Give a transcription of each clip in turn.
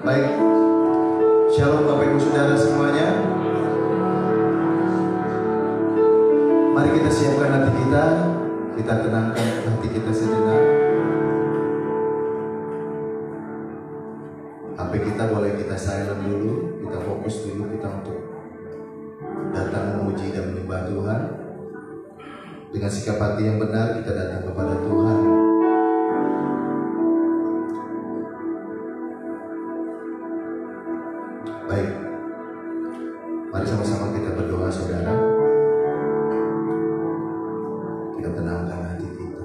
Baik, Shalom Bapak Ibu Saudara semuanya. Mari kita siapkan hati kita tenangkan hati kita sejenak. HP kita boleh kita silent dulu, kita fokus dulu kita untuk datang memuji dan menyembah Tuhan. Dengan sikap hati yang benar kita datang kepada Tuhan. Baik, mari sama-sama kita berdoa saudara. Kita tenangkan hati kita.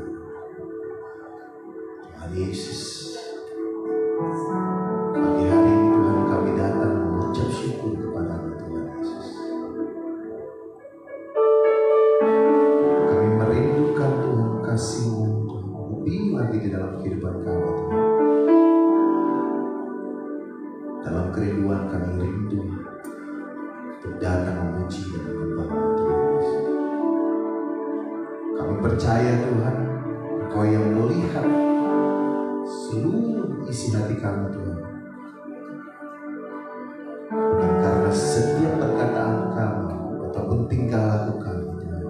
Tuhan Yesus, pagi hari ini Tuhan kami datang mengucap syukur kepada-Mu Tuhan Yesus. Kami merindukan Tuhan kasih-Mu Tuhan lebih lagi di dalam kehidupan kami Tuhan. Dalam kerinduan kami rindu untuk datang memuji dan menyembah Tuhan Yesus. Kami percaya Tuhan, Engkau yang melihat seluruh isi hati kami Tuhan. Dan karena setiap perkataan kami ataupun tingkah laku kami Tuhan,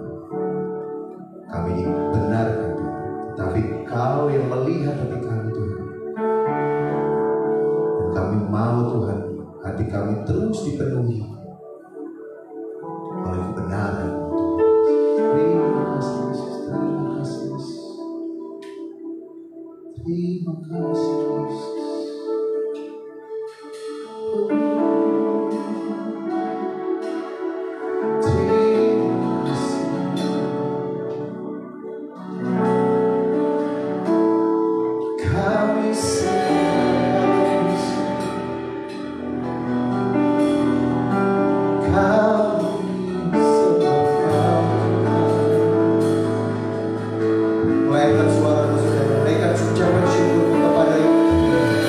kami dibenarkan Tuhan. Tapi Kau yang melihat hati kami Tuhan. Kami mau Tuhan, hati kami terus dipenuhi oleh kebenaran Tuhan. Terima kasih Yesus, terima kasih Yesus. Terima kasih Yesus. Naikkan suara saudara, naikkan ucapan syukur kepada Tuhan.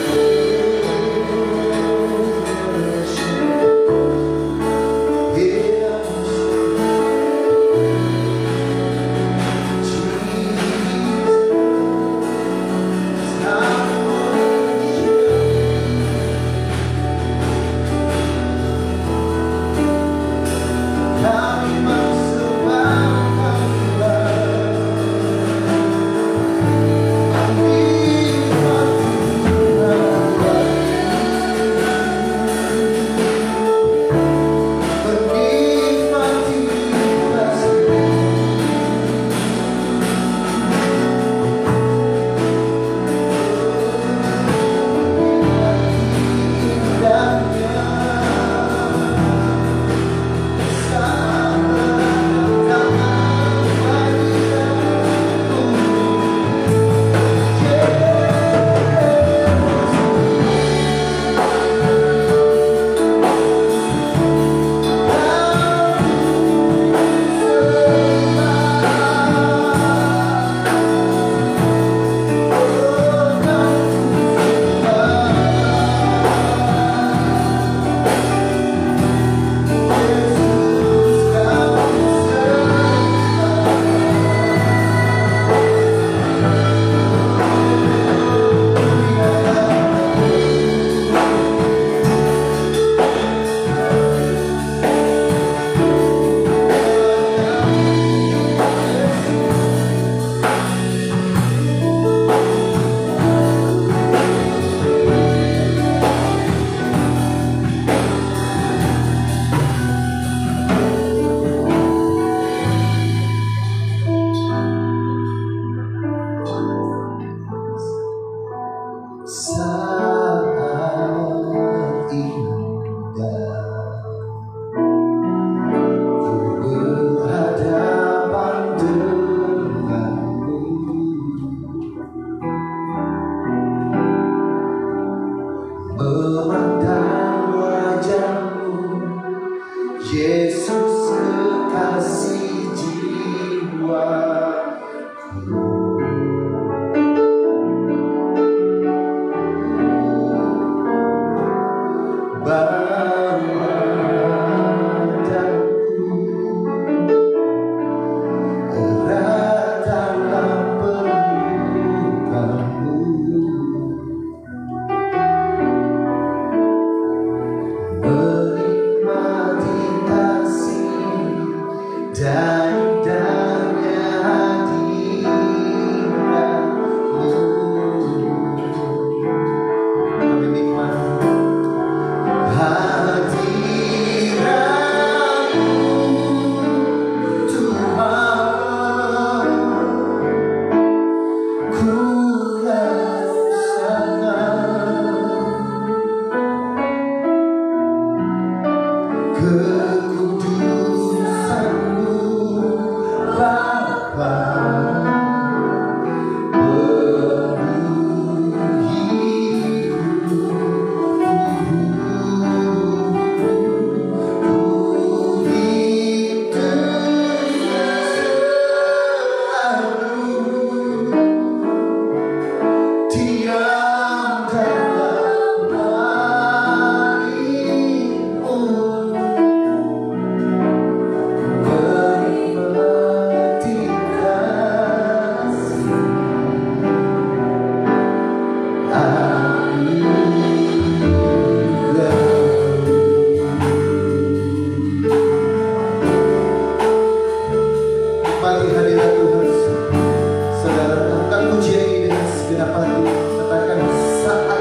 Lakukan pujian ini dengan segenap hati. Katakan saat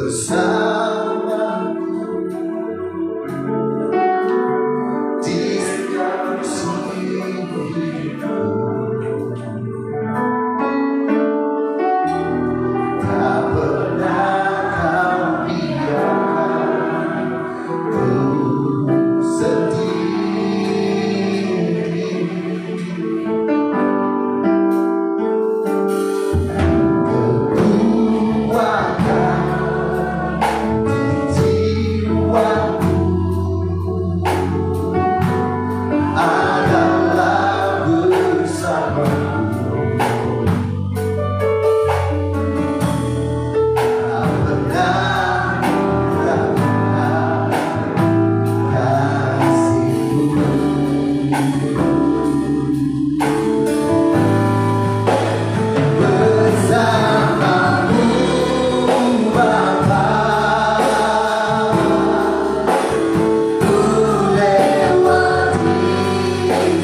bersama di setiap hidupku. Tak pernah kau biarkan ku sendiri. Kekuatan di jiwaku adalah bersamaku. Tak pernah ragukan kasih-Mu. Bersamamu Bapa, ku lewati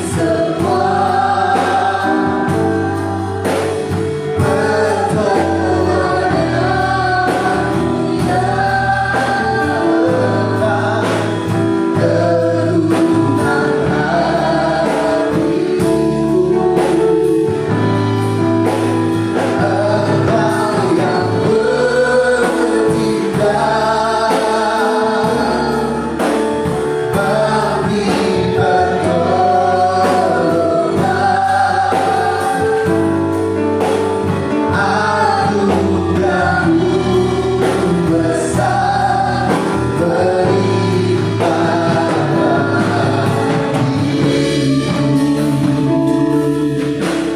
semua.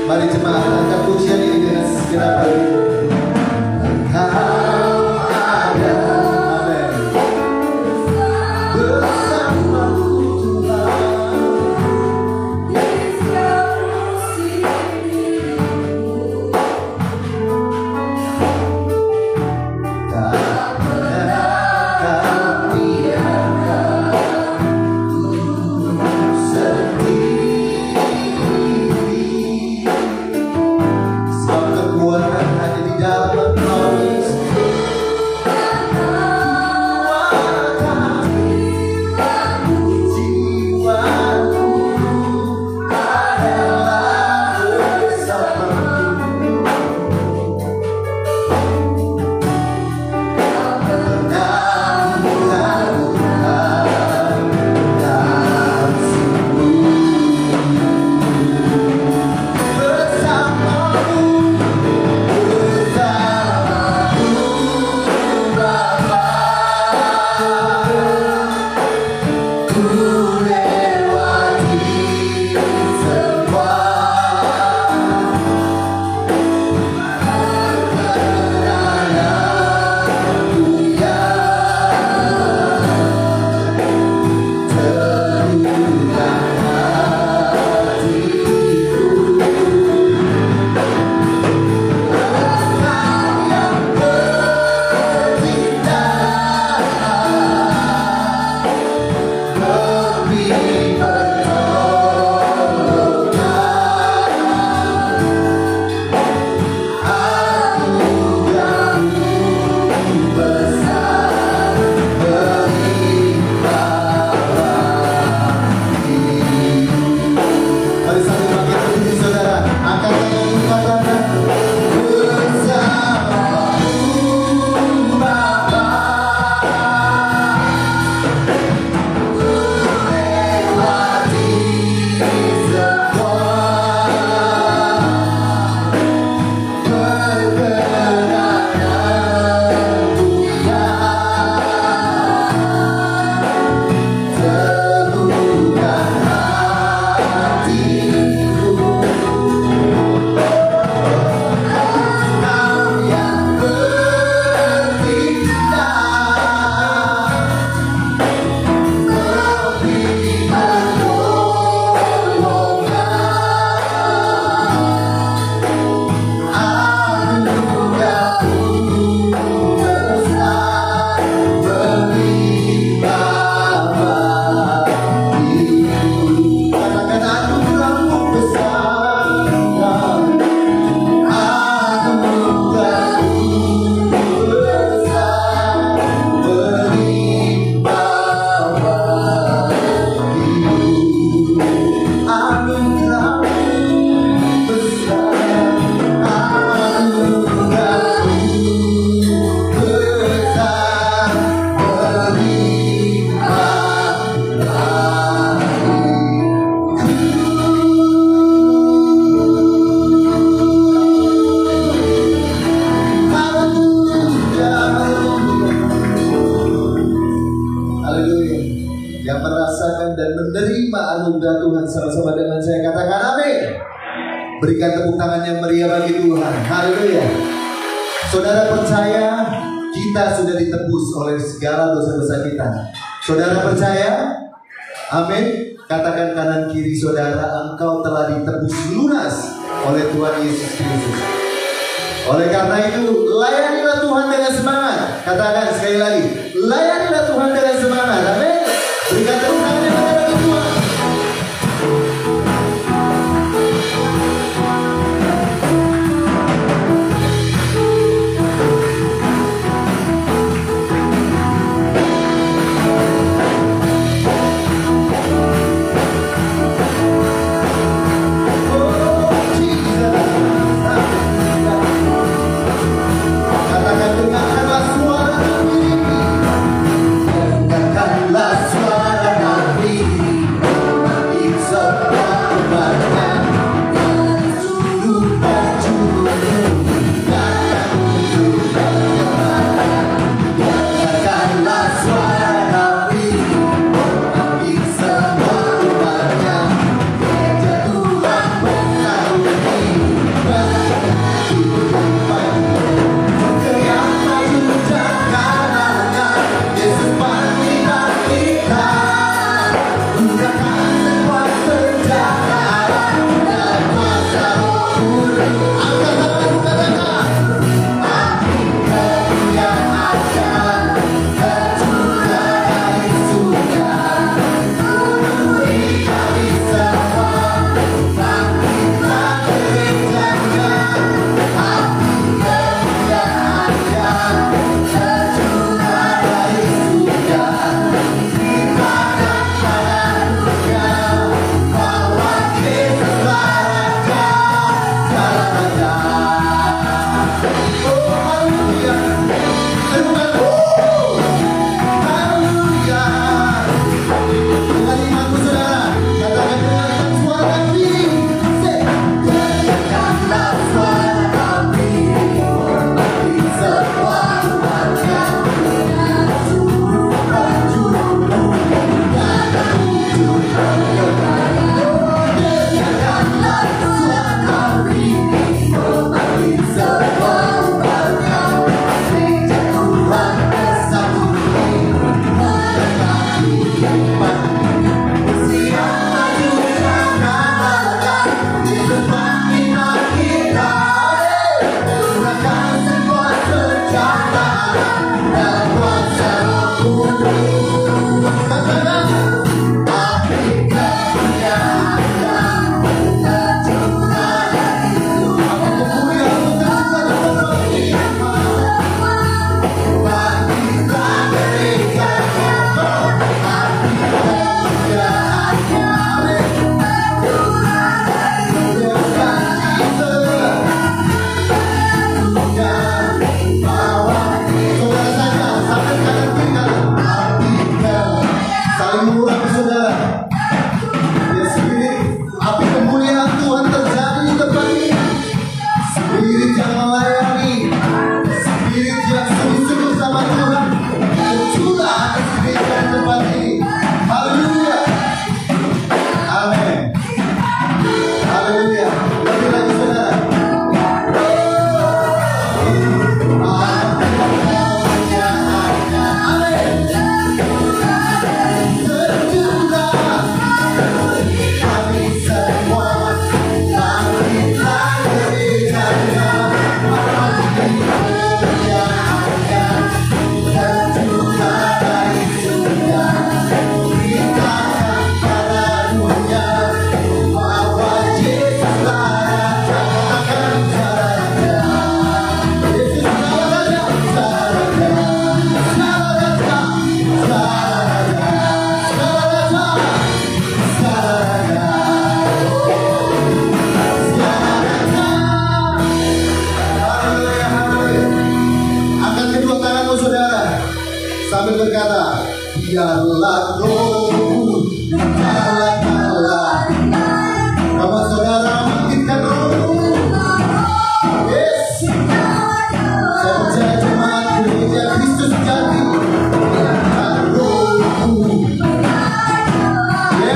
Mari jemaat angkat pujian ini dengan segenap hati. Engkau ada, amin, bersamaku Tuhan. Tak pernah kau biarkan ku sendiri. Sebab kekuatan hanya di dalam Kau Yesus. Kekuatan jiwaku adalah bersamamu. menerima anugerah Tuhan sama-sama dengan saya. Katakan amin. Berikan tepuk tangan yang meriah bagi Tuhan. Haleluya. Saudara percaya kita sudah ditebus oleh segala dosa-dosa kita. Saudara percaya? Amin. Katakan kanan kiri saudara, engkau telah ditebus lunas oleh Tuhan Yesus Kristus. Oleh karena itu, layanilah Tuhan dengan semangat. Katakan sekali lagi, layanilah Tuhan dengan semangat. Amin. Berikan tepuk tangan yang meriah bagi Tuhan. biarlah rohmu nyala-nyala. Kamu saudara bangkitkan rohmu. Yes. Saya percaya jemaat gereja Kristus Jati biarkan rohmu. Yes.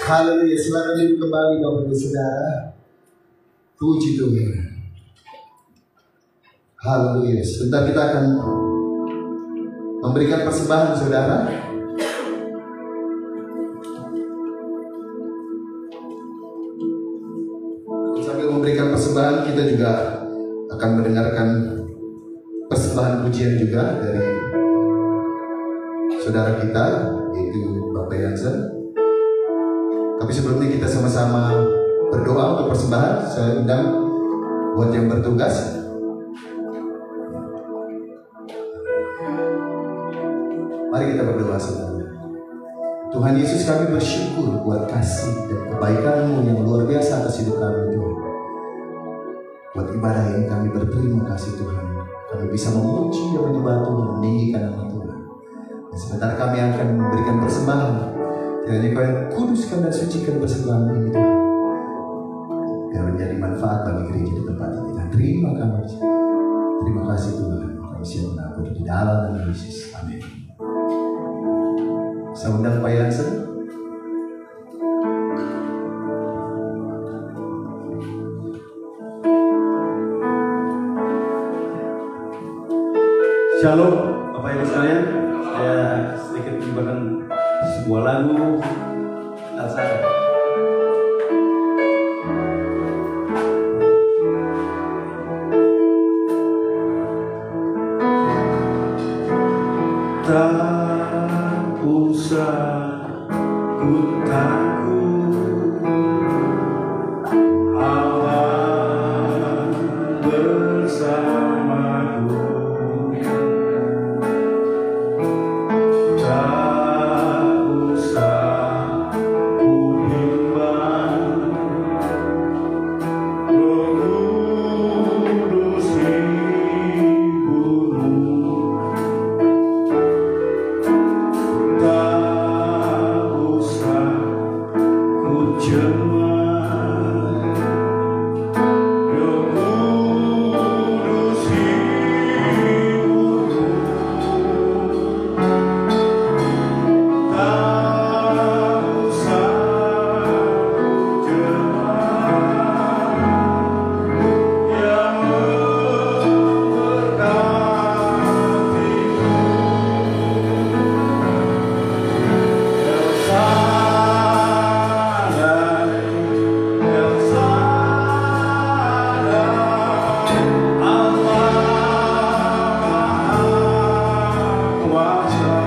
Haleluya, silakan duduk kembali Bapak Ibu Saudara. Puji Tuhan. Haleluya. Sebentar kita akan memberikan persembahan saudara. Sambil memberikan persembahan, kita juga akan mendengarkan persembahan pujian juga dari saudara kita, yaitu Bapak Yansen. Tapi sebelumnya kita sama-sama berdoa untuk persembahan. Saya undang buat yang bertugas. Mari kita berdoa saudara. Tuhan Yesus, kami bersyukur buat kasih dan kebaikan-Mu yang luar biasa atas hidup kami Tuhan. Buat ibadah ini kami berterima kasih Tuhan. Kami bisa memuji dan menyembah Tuhan, meninggikan nama Tuhan. Dan sebentar kami akan memberikan persembahan. Kiranya Kau yang kuduskan dan sucikan persembahan ini Tuhan, biar menjadi manfaat bagi gereja di tempat ini. Dan terima kasih. Terima kasih Tuhan. Kami siap mengatur di dalam nama Yesus. Amin. Saya undang Pak Yansen. Shalom Bapak Ibu sekalian. Saya sedikit mencobakan sebuah lagu Alsara. Tak usah ku takut, Allah bersamaku. Tak usah ku bimbang, Roh Kudus hiburmu. Tak usah ku cemas, Roh Kudus hiburmu. Tak usah ku cemas, yang memberkatimu. Allah Maha Kuasa.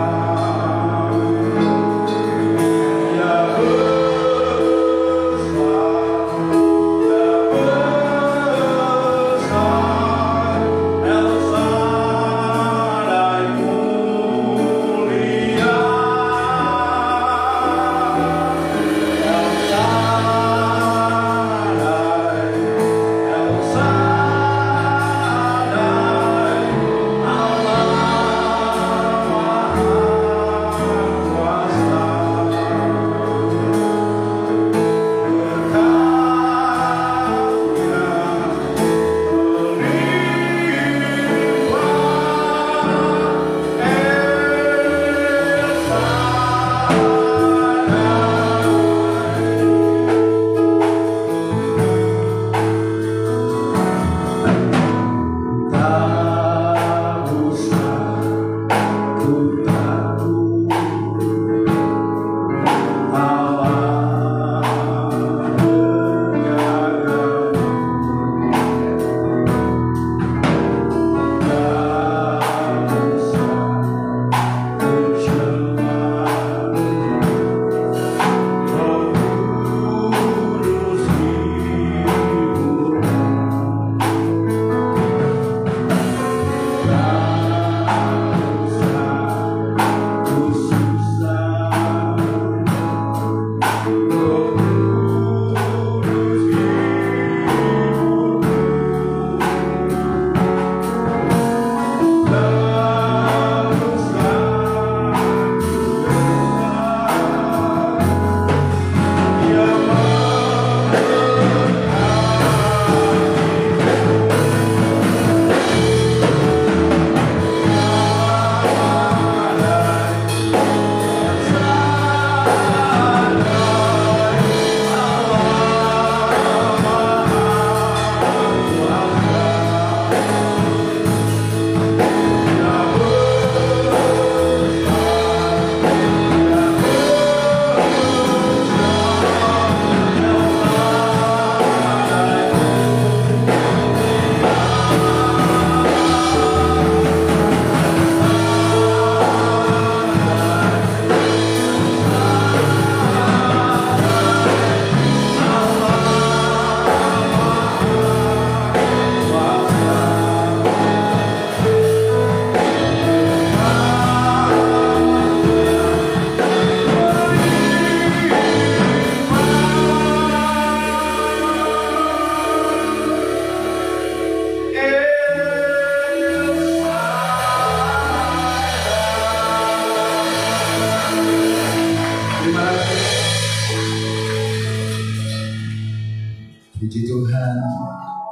Puji Tuhan,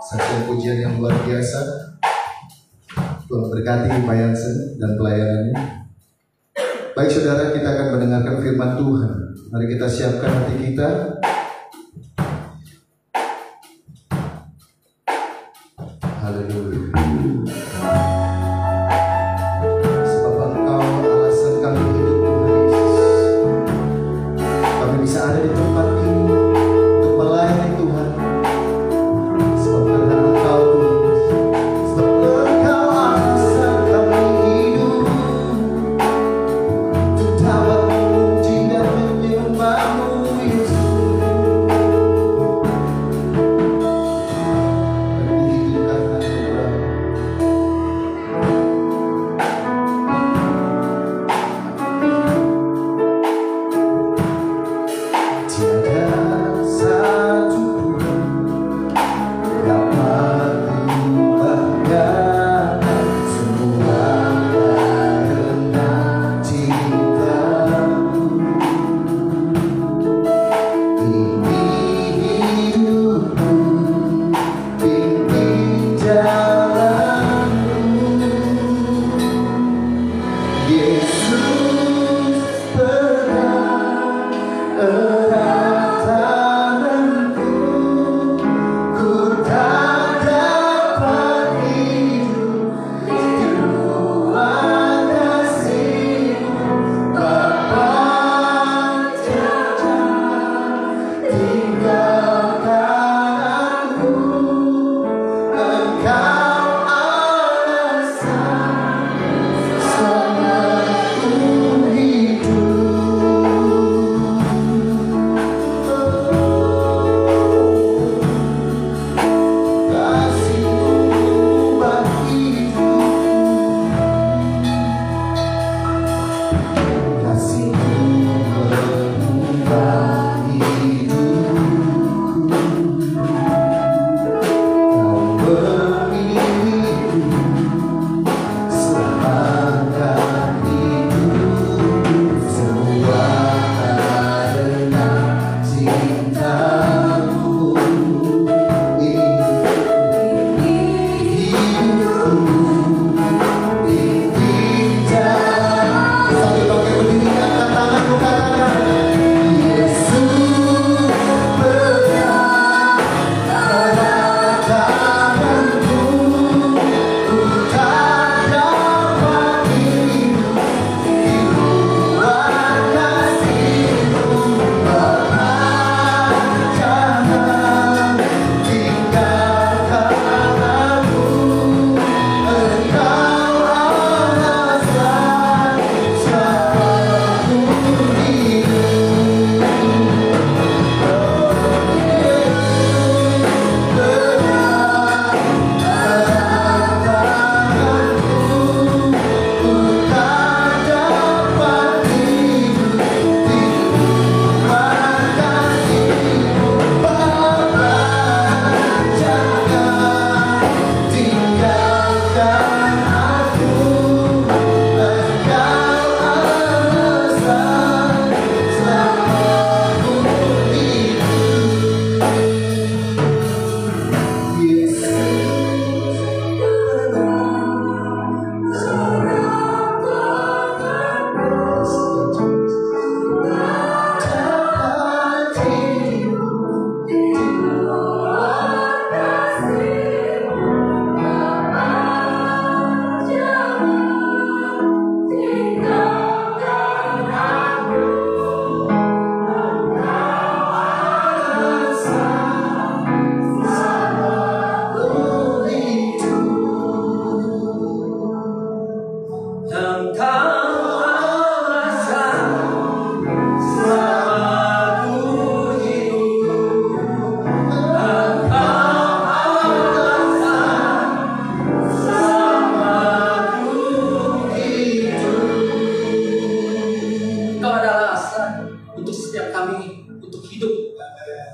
satu pujian yang luar biasa. Tuhan berkati Pak Yansen dan pelayanannya. Baik saudara, kita akan mendengarkan firman Tuhan. Mari kita siapkan hati kita. Haleluya. Sebab Engkau alasan kami hidup, Tuhan Yesus. Kami bisa ada di tempat ini untuk melayani Tuhan. Sebab karena Engkau, Tuhan. Sebab Engkau alasan kami hidup untuk dapat memuji dan menyembah-Mu, Yesus.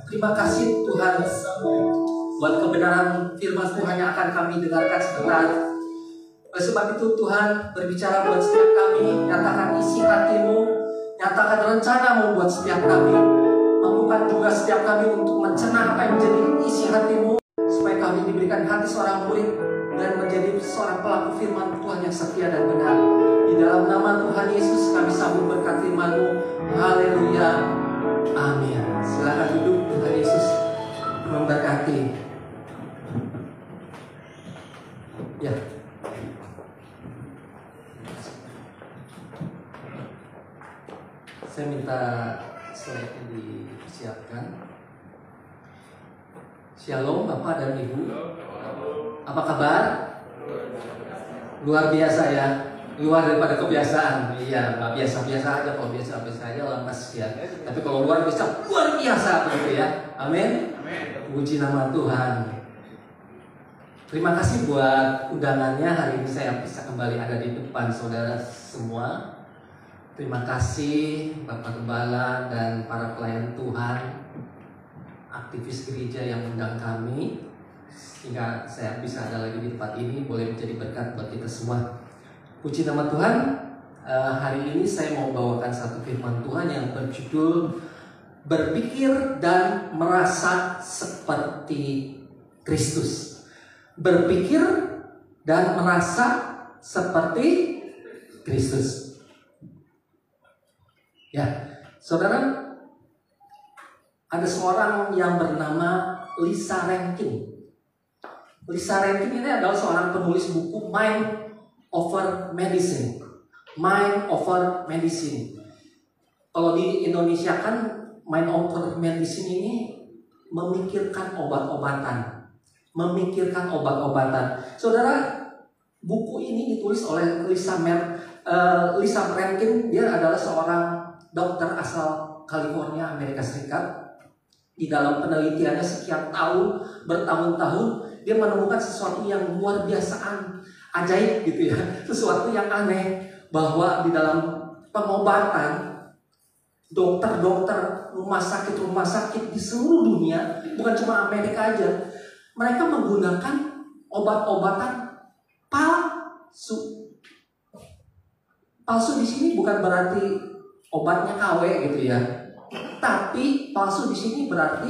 Terima kasih Tuhan buat kebenaran firman Tuhan yang akan kami dengarkan sebentar. Oleh sebab itu Tuhan berbicara buat setiap kami, nyatakan isi hatimu, nyatakan rencanamu buat setiap kami. Mampukan juga setiap kami untuk mencerna apa yang menjadi isi hati-Mu, supaya kami diberikan hati seorang murid dan menjadi seorang pelaku firman Tuhan yang setia dan benar. Di dalam nama Tuhan Yesus kami sambut berkat firman-Mu. Haleluya. Amin. Silakan duduk. Tuhan Yesus memberkati. Ya. Saya minta slide-nya disiapkan. Shalom Bapak dan Ibu. Apa kabar? Luar biasa ya. Luar daripada kebiasaan. Iya, nggak biasa-biasa aja. Kalau biasa-biasa aja lemas ya. Tapi kalau luar biasa begitu ya. Amin. Puji nama Tuhan. Terima kasih buat undangannya. Hari ini saya bisa kembali ada di depan saudara semua. Terima kasih Bapak Gembala dan para pelayan Tuhan, aktivis gereja yang undang kami, sehingga saya bisa ada lagi di tempat ini, boleh menjadi berkat buat kita semua. Puji nama Tuhan. Hari ini saya mau bawakan satu firman Tuhan yang berjudul Berpikir dan Merasa Seperti Kristus. Berpikir dan merasa seperti Kristus. Ya, saudara, ada seorang yang bernama Lisa Rankin. Lisa Rankin ini adalah seorang penulis buku Mind Over Medicine. Mind Over Medicine. Kalau di Indonesia kan Mind Over Medicine ini memikirkan obat-obatan. Memikirkan obat-obatan. Saudara, buku ini ditulis oleh Lisa Rankin. Dia adalah seorang dokter asal California, Amerika Serikat. Di dalam penelitiannya sekian tahun, bertahun-tahun, dia menemukan sesuatu yang luar biasaan, ajaib gitu ya, sesuatu yang aneh, bahwa di dalam pengobatan, dokter-dokter, rumah sakit di seluruh dunia, bukan cuma Amerika aja, mereka menggunakan obat-obatan palsu. Palsu di sini bukan berarti obatnya KW gitu ya. Tapi palsu di sini berarti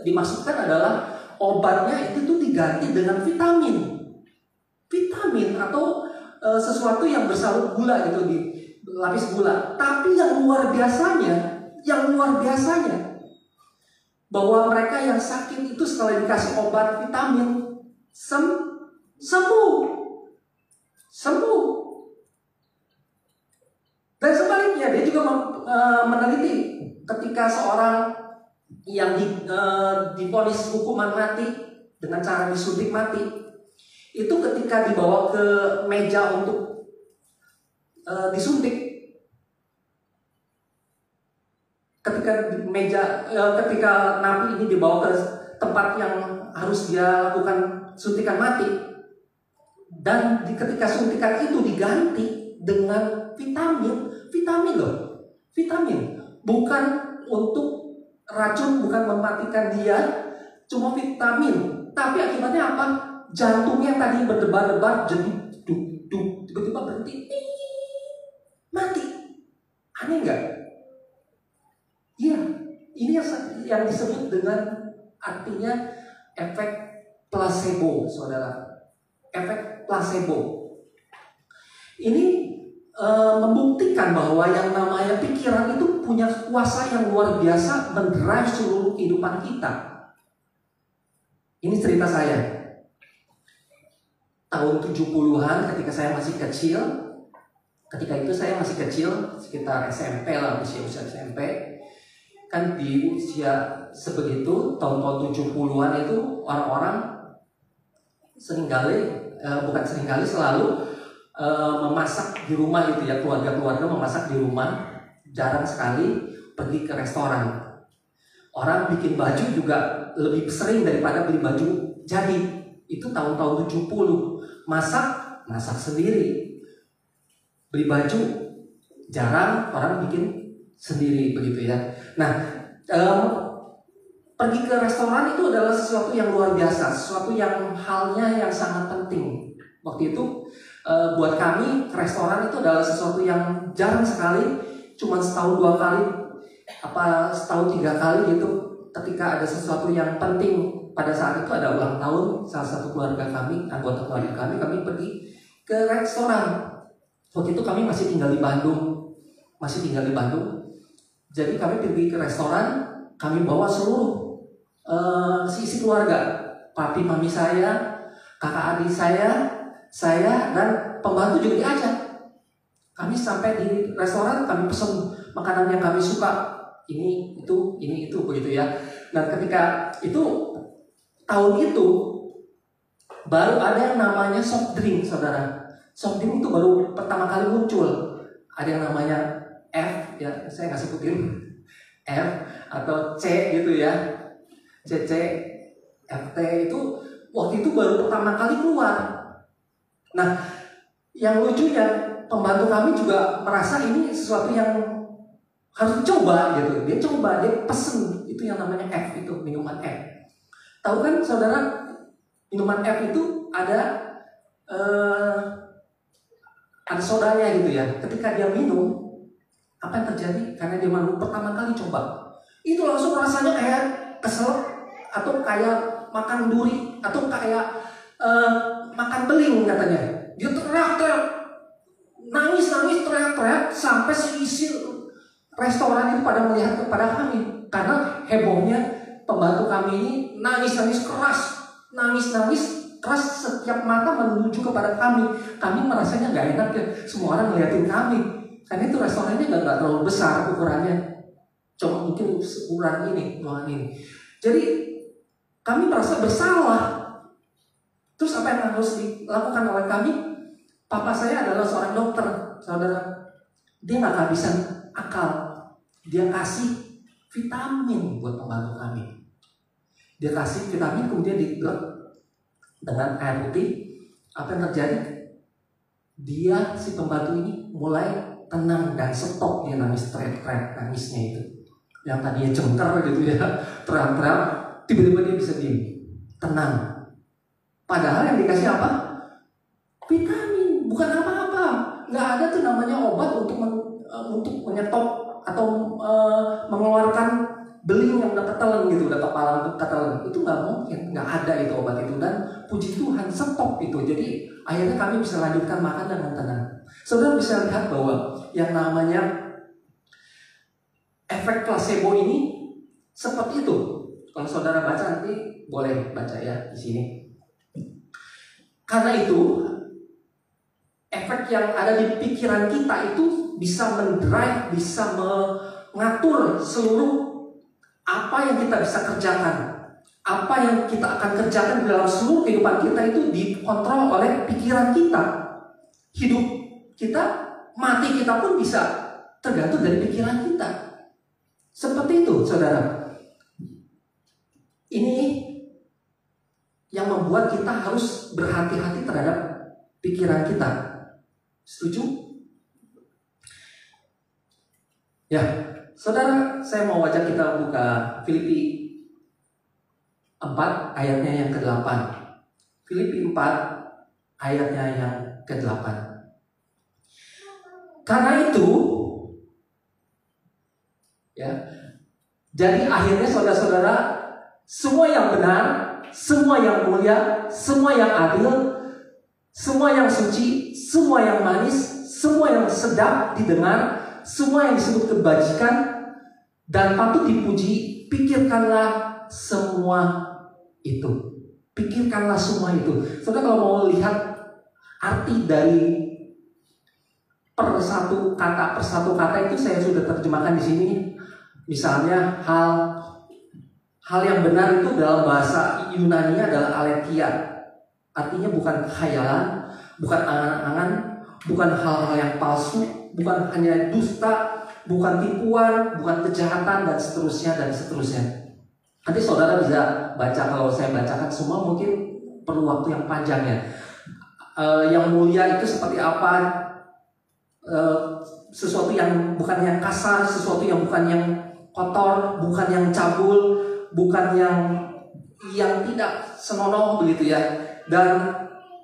dimaksudkan adalah obatnya itu tuh diganti dengan vitamin. Vitamin atau sesuatu yang bersalut gula gitu, di lapis gula. Tapi yang luar biasanya bahwa mereka yang sakit itu setelah dikasih obat vitamin sembuh. Dan sebaliknya dia juga meneliti ketika seorang yang divonis hukuman mati dengan cara disuntik mati, itu ketika dibawa ke meja untuk disuntik, ketika napi ini dibawa ke tempat yang harus dia lakukan suntikan mati, dan ketika suntikan itu diganti dengan vitamin loh, vitamin, bukan untuk racun, bukan mematikan dia, cuma vitamin. Tapi akibatnya apa? Jantungnya tadi berdebar-debar jadi duk, tiba-tiba berhenti, mati. Aneh nggak? Iya, ini yang disebut dengan artinya efek placebo, saudara. Efek placebo. Ini membuktikan bahwa yang namanya pikiran itu punya kuasa yang luar biasa mendrive seluruh kehidupan kita. Ini cerita saya. Tahun 70-an ketika saya masih kecil, sekitar SMP lah, usia SMP. Kan di usia sebegitu, tahun-tahun 70-an itu orang-orang selalu memasak di rumah gitu ya, keluarga-keluarga memasak di rumah, jarang sekali pergi ke restoran. Orang bikin baju juga lebih sering daripada beli baju jadi. Itu tahun-tahun 70. Masak sendiri. Beli baju jarang, orang bikin sendiri begitu ya. Nah, pergi ke restoran itu adalah sesuatu yang luar biasa, sesuatu yang halnya yang sangat penting. Waktu itu buat kami restoran itu adalah sesuatu yang jarang sekali, cuma setahun 2 kali apa setahun 3 kali gitu, ketika ada sesuatu yang penting. Pada saat itu ada ulang tahun salah satu keluarga kami, anggota keluarga kami pergi ke restoran. Waktu itu kami masih tinggal di Bandung. Jadi kami pergi ke restoran, kami bawa seluruh isi keluarga, papi mami saya, kakak adik saya dan pembantu juga diajak. Kami sampai di restoran, kami pesan makanan yang kami suka, ini itu begitu ya. Dan ketika itu tahun itu baru ada yang namanya soft drink, saudara. Soft drink itu baru pertama kali muncul. Ada yang namanya F, ya saya nggak sebutin F atau C gitu ya, CC, FT itu waktu itu baru pertama kali keluar. Nah, yang lucunya pembantu kami juga merasa ini sesuatu yang harus dicoba gitu. Dia pesen itu yang namanya F, itu minuman F. Tahu kan saudara, minuman F itu ada sodanya gitu ya. Ketika dia minum, apa yang terjadi? Karena dia baru pertama kali coba, itu langsung rasanya kayak kesel, atau kayak makan duri, atau kayak makan beling katanya. Dia teriak-teriak, nangis teriak-teriak, sampai seisi restoran itu pada melihat kepada kami. Karena hebohnya pembantu kami ini nangis keras, setiap mata menuju kepada kami. Kami merasanya nggak enak ya, semua orang ngeliatin kami. Karena itu restorannya nggak terlalu besar ukurannya, cuma mungkin seukuran ini, ruangan ini. Jadi kami merasa bersalah. Terus apa yang harus dilakukan oleh kami? Papa saya adalah seorang dokter, saudara. Dia nggak kehabisan akal. Dia kasih vitamin buat pembantu kami. Dia kasih vitamin, kemudian digelap dengan air putih. Apa yang terjadi? Dia, si pembantu ini mulai tenang dan stop. Dia nangis teriak-teriak nangisnya itu, yang tadinya jengker gitu ya, teriak-teriak, tiba-tiba dia bisa diem, tenang. Padahal yang dikasih apa? Vitamin, bukan apa-apa. Nggak ada tuh namanya obat untuk menyetop atau mengeluarkan beling yang udah ketelan gitu, udah kepalan ketelan. Itu nggak mungkin, nggak ada itu obat itu. Dan puji Tuhan stop itu. Jadi akhirnya kami bisa lanjutkan makan dengan tenang. Saudara bisa lihat bahwa yang namanya efek placebo ini seperti itu. Kalau saudara baca nanti boleh baca ya di sini. Karena itu efek yang ada di pikiran kita itu bisa mendrive, bisa mengatur seluruh apa yang kita bisa kerjakan. Apa yang kita akan kerjakan di dalam seluruh kehidupan kita itu dikontrol oleh pikiran kita. Hidup kita, mati kita pun bisa tergantung dari pikiran kita. Seperti itu, saudara. Ini yang membuat kita harus berhati-hati terhadap pikiran kita. Setuju? Ya, saudara, saya mau ajak kita buka Filipi 4 ayatnya yang ke-8. Filipi 4 ayatnya yang ke-8. Karena itu, ya, jadi akhirnya saudara-saudara, semua yang benar, semua yang mulia, semua yang adil, semua yang suci, semua yang manis, semua yang sedap didengar, semua yang disebut kebajikan dan patut dipuji, pikirkanlah semua itu. Pikirkanlah semua itu. Saudara kalau mau lihat arti dari per satu kata itu saya sudah terjemahkan di sini. Misalnya hal yang benar itu dalam bahasa Yunani adalah aletheia. Artinya bukan khayalan, bukan angan-angan, bukan hal-hal yang palsu, bukan hanya dusta, bukan tipuan, bukan kejahatan, dan seterusnya. Nanti saudara bisa baca, kalau saya bacakan semua mungkin perlu waktu yang panjang ya. Yang mulia itu seperti apa? Sesuatu yang bukan yang kasar, sesuatu yang bukan yang kotor, bukan yang cabul, bukan yang tidak senonoh begitu ya. Dan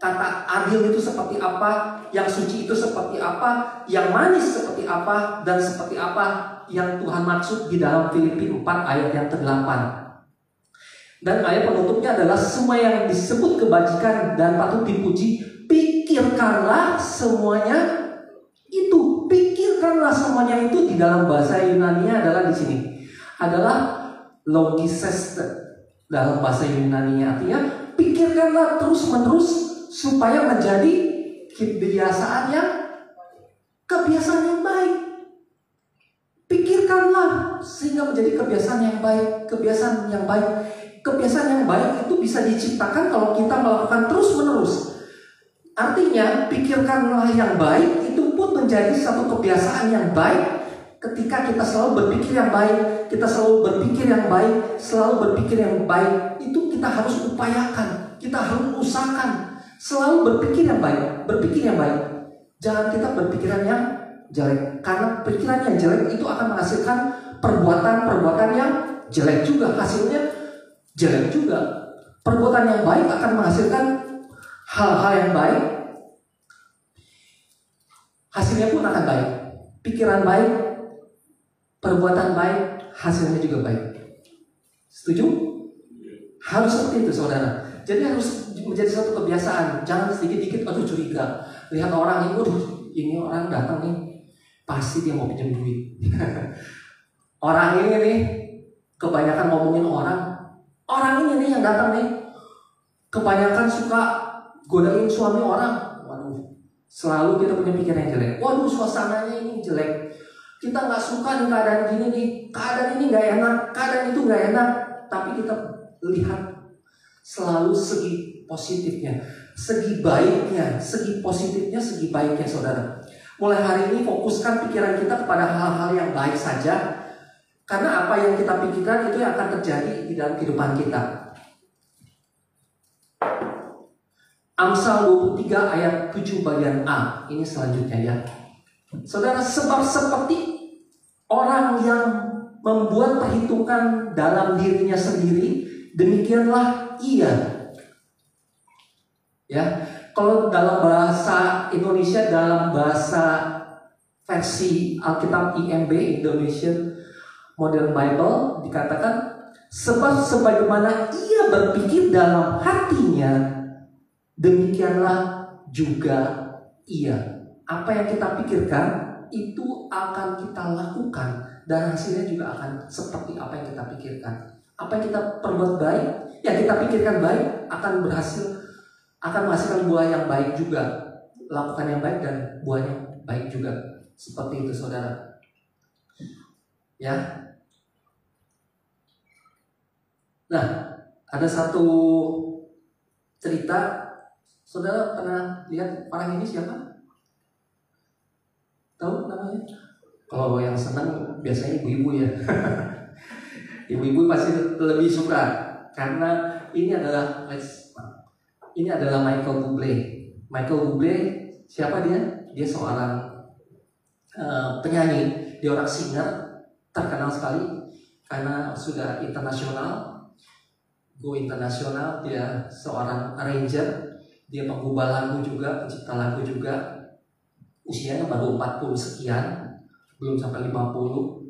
kata adil itu seperti apa, yang suci itu seperti apa, yang manis seperti apa, dan seperti apa yang Tuhan maksud di dalam Filipi 4 ayat yang ke-8. Dan ayat penutupnya adalah semua yang disebut kebajikan dan patut dipuji, pikirkanlah semuanya itu. Pikirkanlah semuanya itu di dalam bahasa Yunani-nya adalah di sini. Adalah logiseste dalam bahasa Yunani-nya, artinya pikirkanlah terus-menerus supaya menjadi kebiasaan yang baik. Pikirkanlah sehingga menjadi kebiasaan yang baik. Kebiasaan yang baik itu bisa diciptakan kalau kita melakukan terus-menerus. Artinya pikirkanlah yang baik itu pun menjadi satu kebiasaan yang baik. Ketika kita selalu berpikir yang baik, selalu berpikir yang baik, itu kita harus upayakan, kita harus usahakan. Selalu berpikir yang baik. Jangan kita berpikiran yang jelek, karena pikiran yang jelek itu akan menghasilkan perbuatan yang jelek juga, hasilnya jelek juga. Perbuatan yang baik akan menghasilkan hal-hal yang baik, hasilnya pun akan baik. Pikiran baik, perbuatan baik, hasilnya juga baik. Setuju? Harus seperti itu, saudara. Jadi harus menjadi satu kebiasaan. Jangan sedikit-dikit curiga. Lihat orang ini, ini orang datang nih, pasti dia mau pinjam duit. Orang ini nih, kebanyakan ngomongin orang. Orang ini nih yang datang nih, kebanyakan suka godain suami orang. Waduh, selalu kita punya pikiran yang jelek. Waduh, suasananya ini jelek. Kita nggak suka nih keadaan gini nih, keadaan ini nggak enak, keadaan itu nggak enak. Tapi kita lihat selalu segi positifnya, segi baiknya, segi positifnya, segi baiknya, saudara. Mulai hari ini fokuskan pikiran kita kepada hal-hal yang baik saja. Karena apa yang kita pikirkan itu yang akan terjadi di dalam kehidupan kita. Amsal 23 ayat 7 bagian A. Ini selanjutnya ya. Saudara, sebab seperti orang yang membuat perhitungan dalam dirinya sendiri, demikianlah ia. Ya, kalau dalam bahasa Indonesia, dalam bahasa versi Alkitab IMB, Indonesian Modern Bible, dikatakan sebab sebagaimana ia berpikir dalam hatinya, demikianlah juga ia. Apa yang kita pikirkan itu akan kita lakukan, dan hasilnya juga akan seperti apa yang kita pikirkan. Apa yang kita perbuat baik, ya kita pikirkan baik, akan menghasilkan buah yang baik juga. Lakukan yang baik dan buahnya baik juga. Seperti itu, saudara. Ya. Nah, ada satu cerita. Saudara pernah lihat orang ini siapa? Tahu namanya? Kalau yang senang biasanya ibu-ibu ya. Ibu-ibu pasti lebih suka karena ini adalah Michael Bublé. Michael Bublé siapa dia? Dia seorang penyanyi, dia orang singer terkenal sekali karena sudah internasional. Go internasional, dia seorang arranger, dia pengubah lagu juga, pencipta lagu juga. Usianya baru 40 sekian, belum sampai 50.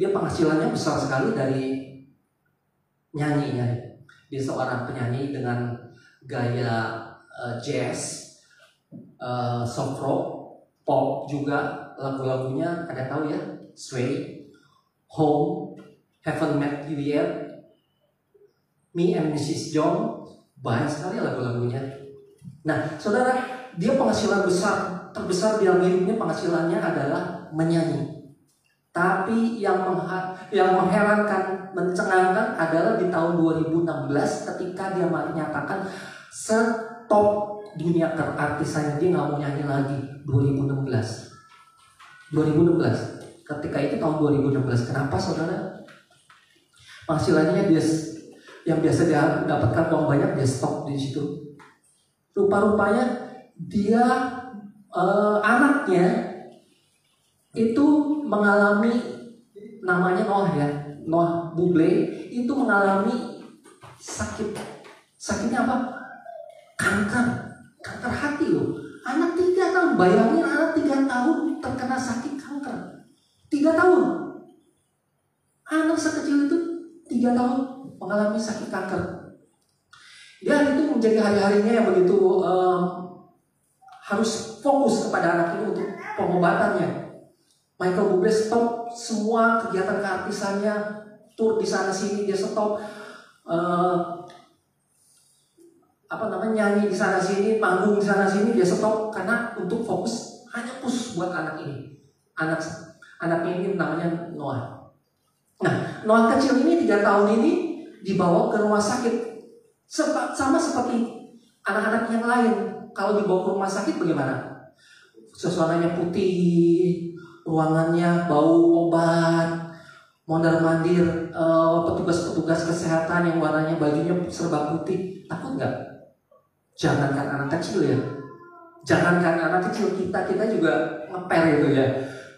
Dia penghasilannya besar sekali dari nyanyinya. Dia seorang penyanyi dengan gaya jazz, soft rock, pop juga. Lagu-lagunya ada tahu ya, Sway, Home, Haven't Met You Yet, Me and Mrs. John, banyak sekali lagu-lagunya. Nah, saudara, dia penghasilan terbesar di dalam hidupnya, penghasilannya adalah menyanyi. Tapi yang mengherankan, mencengangkan adalah di tahun 2016 ketika dia menyatakan stop dunia keartisannya, dia nggak mau nyanyi lagi. 2016. Ketika itu tahun 2016. Kenapa, saudara? Penghasilannya dia yang biasa dia dapatkan uang banyak, dia stop di situ. Rupa-rupanya dia anaknya itu mengalami, namanya Noah ya, Noah Bublé, itu mengalami Sakitnya apa? Kanker hati loh. Anak 3 tahun, bayangin anak 3 tahun terkena sakit kanker. 3 tahun. Anak sekecil itu 3 tahun mengalami sakit kanker. Dan itu menjadi hari-harinya yang begitu harus fokus kepada anak itu untuk pengobatannya. Michael Bublé stop semua kegiatan keartisannya, tur di sana sini dia stop, nyanyi di sana sini, panggung di sana sini dia stop karena untuk fokus hanya push buat anak ini. Anaknya ini namanya Noah. Nah, Noah kecil ini 3 tahun ini dibawa ke rumah sakit. Sama seperti anak-anak yang lain. Kalau dibawa ke rumah sakit bagaimana? Suasananya putih, ruangannya bau obat, mondar-mandir, petugas-petugas kesehatan yang warnanya bajunya serba putih. Takut nggak? Jangankan anak kecil ya. Jangankan anak kecil, kita juga ngeper itu ya.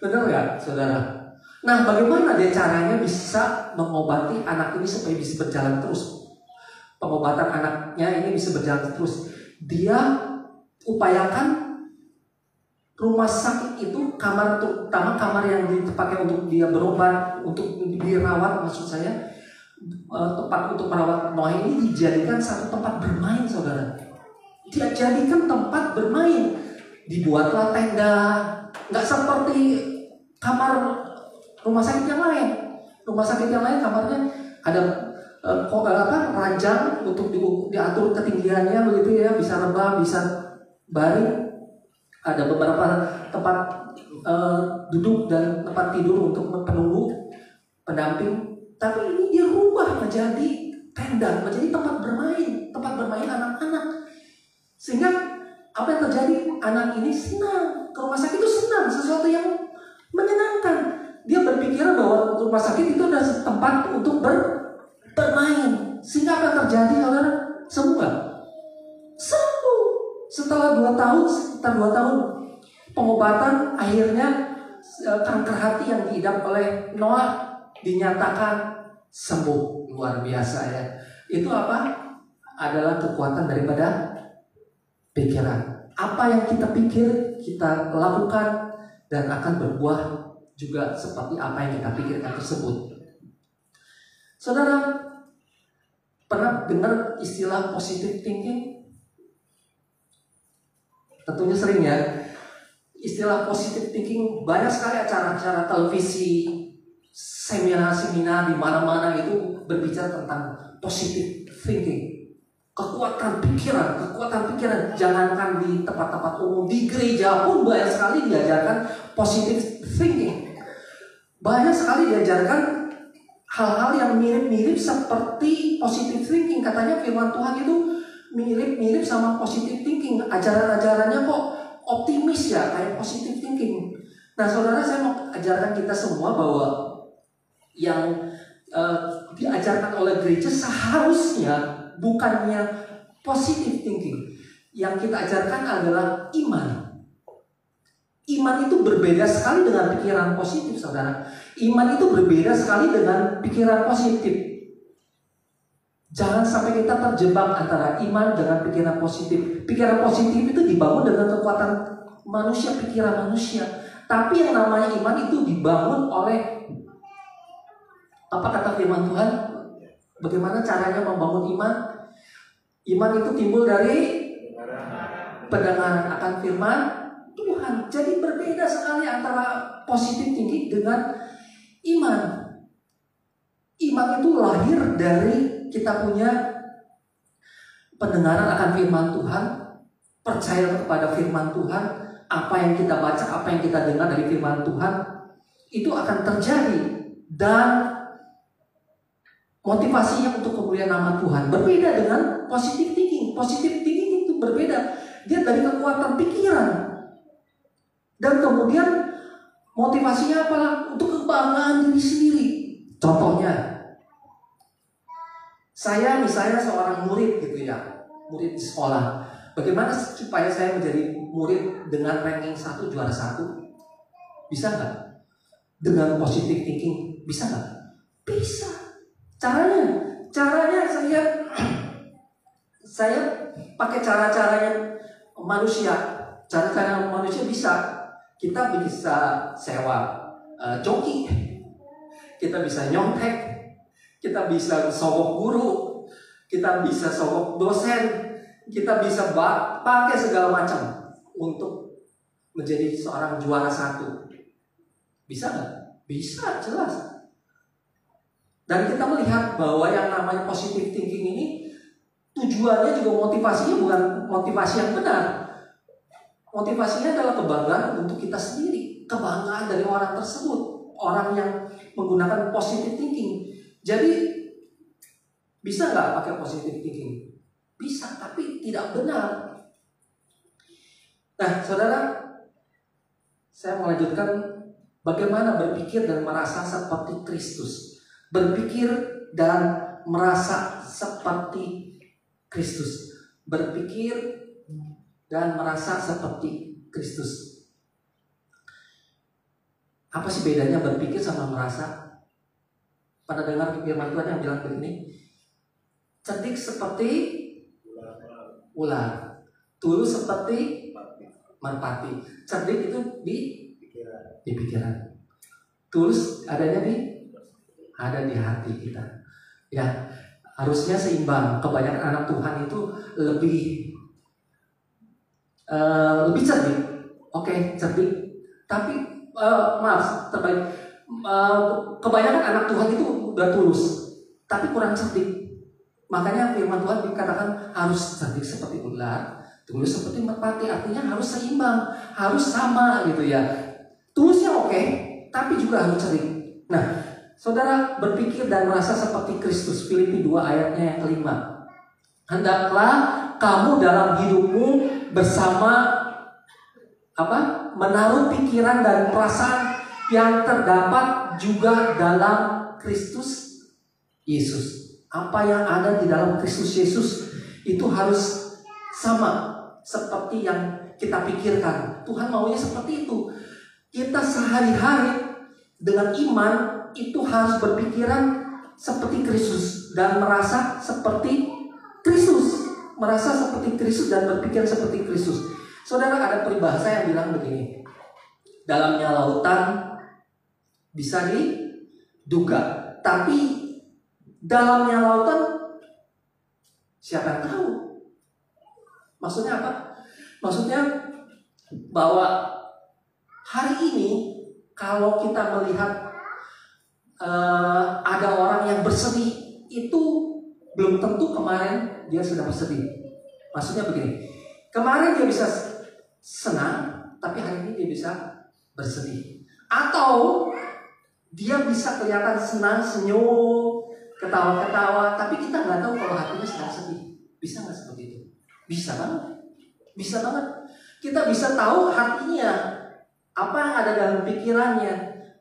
Benar nggak, saudara? Nah, bagaimana dia caranya bisa mengobati anak ini supaya bisa berjalan terus? Pengobatan anaknya ini bisa berjalan terus. Dia upayakan rumah sakit itu, kamar terutama kamar yang dipakai untuk dia berobat, untuk dirawat, maksud saya tempat untuk merawat Noah ini dijadikan satu tempat bermain, saudara. Dia jadikan tempat bermain. Dibuatlah tenda, nggak seperti kamar rumah sakit yang lain. Rumah sakit yang lain kamarnya ada ranjang untuk diatur ketinggiannya begitu ya, bisa rebah, bisa baring. Ada beberapa tempat duduk dan tempat tidur untuk penunggu, pendamping. Tapi ini dia rubah menjadi tenda, menjadi tempat bermain anak-anak. Sehingga apa yang terjadi? Anak ini senang, ke rumah sakit itu senang, sesuatu yang menyenangkan. Dia berpikir bahwa rumah sakit itu adalah tempat untuk bermain. Sehingga apa yang terjadi, saudara? Sembuh. Setelah 2 tahun pengobatan, akhirnya kanker hati yang diidap oleh Noah dinyatakan sembuh. Luar biasa ya. Itu apa? Adalah kekuatan daripada pikiran. Apa yang kita pikir, kita lakukan dan akan berbuah juga seperti apa yang kita pikirkan tersebut. Saudara, pernah dengar istilah positive thinking? Tentunya sering ya. Istilah positive thinking, banyak sekali acara-acara televisi, seminar-seminar di mana-mana itu berbicara tentang positive thinking. Kekuatan pikiran. Jangankan di tempat-tempat umum, di gereja pun banyak sekali diajarkan positive thinking. Banyak sekali diajarkan hal-hal yang mirip-mirip seperti positive thinking. Katanya firman Tuhan itu mirip-mirip sama positive thinking. Ajaran-ajarannya kok optimis ya, kayak positive thinking. Nah, saudara, saya mau ajarkan kita semua bahwa yang diajarkan oleh gereja seharusnya bukannya positive thinking. Yang kita ajarkan adalah iman. Iman itu berbeda sekali dengan pikiran positif, saudara. Iman itu berbeda sekali dengan pikiran positif. Jangan sampai kita terjebak antara iman dengan pikiran positif. Pikiran positif itu dibangun dengan kekuatan manusia, pikiran manusia. Tapi yang namanya iman itu dibangun oleh, apa kata firman Tuhan? Bagaimana caranya membangun iman? Iman itu timbul dari pendengaran akan firman Tuhan. Jadi berbeda sekali antara positif tinggi dengan iman. Iman itu lahir dari kita punya pendengaran akan firman Tuhan, percaya kepada firman Tuhan, apa yang kita baca, apa yang kita dengar dari firman Tuhan, itu akan terjadi. Dan motivasinya untuk kemuliaan nama Tuhan. Berbeda dengan positive thinking. Positive thinking itu berbeda. Dia dari kekuatan pikiran. Dan kemudian motivasinya apa? Untuk kebanggaan diri sendiri. Contohnya, saya misalnya seorang murid gitu ya, murid di sekolah. Bagaimana supaya saya menjadi murid dengan ranking 1, juara 1? Bisa nggak? Dengan positive thinking, bisa nggak? Bisa. Caranya saya Saya pakai cara-caranya manusia. Cara-cara manusia bisa. Kita bisa sewa joki. Kita bisa nyontek. Kita bisa sogok guru. Kita bisa sogok dosen. Kita bisa pakai segala macam untuk menjadi seorang juara satu. Bisa nggak? Bisa, jelas. Dan kita melihat bahwa yang namanya positive thinking ini tujuannya juga motivasinya bukan motivasi yang benar. Motivasinya adalah kebanggaan untuk kita sendiri, kebanggaan dari orang tersebut, orang yang menggunakan positive thinking. Jadi bisa nggak pakai positive thinking? Bisa, tapi tidak benar. Nah, saudara, saya melanjutkan bagaimana berpikir dan merasa seperti Kristus. Berpikir dan merasa seperti Kristus. Berpikir dan merasa seperti Kristus. Apa sih bedanya berpikir sama merasa? Pada dengar firman Tuhan yang bilang begini, cerdik seperti ular, tulus seperti merpati. Cerdik itu di pikiran. Tulus adanya ada di hati kita. Ya, harusnya seimbang. Kebanyakan anak Tuhan itu lebih cerdik. Oke, cerdik. Tapi terbaik. Kebanyakan anak Tuhan itu udah tulus, tapi kurang cerdik. Makanya firman Tuhan dikatakan harus cerdik seperti ular, tulus seperti merpati. Artinya harus seimbang, harus sama gitu ya. Tulusnya oke, tapi juga harus cerdik. Nah, saudara, berpikir dan merasa seperti Kristus. Filipi 2 ayatnya yang kelima. Hendaklah kamu dalam hidupmu bersama menaruh pikiran dan perasaan yang terdapat juga dalam Kristus Yesus. Apa yang ada di dalam Kristus Yesus itu harus sama seperti yang kita pikirkan. Tuhan maunya seperti itu. Kita sehari-hari dengan iman itu harus berpikiran seperti Kristus dan merasa seperti Kristus. Merasa seperti Kristus dan berpikir seperti Kristus. Saudara, ada peribahasa yang bilang begini. Dalamnya lautan bisa diduga, tapi dalamnya lautan siapa yang tahu? Maksudnya apa? Maksudnya bahwa hari ini kalau kita melihat ada orang yang bersedih, itu belum tentu kemarin dia sudah bersedih. Maksudnya begini, kemarin dia bisa senang, tapi hari ini dia bisa bersedih. Atau dia bisa kelihatan senang, senyum, ketawa-ketawa, tapi kita nggak tahu kalau hatinya sedang sedih. Bisa nggak seperti itu? Bisa banget. Bisa banget. Kita bisa tahu hatinya, apa yang ada dalam pikirannya,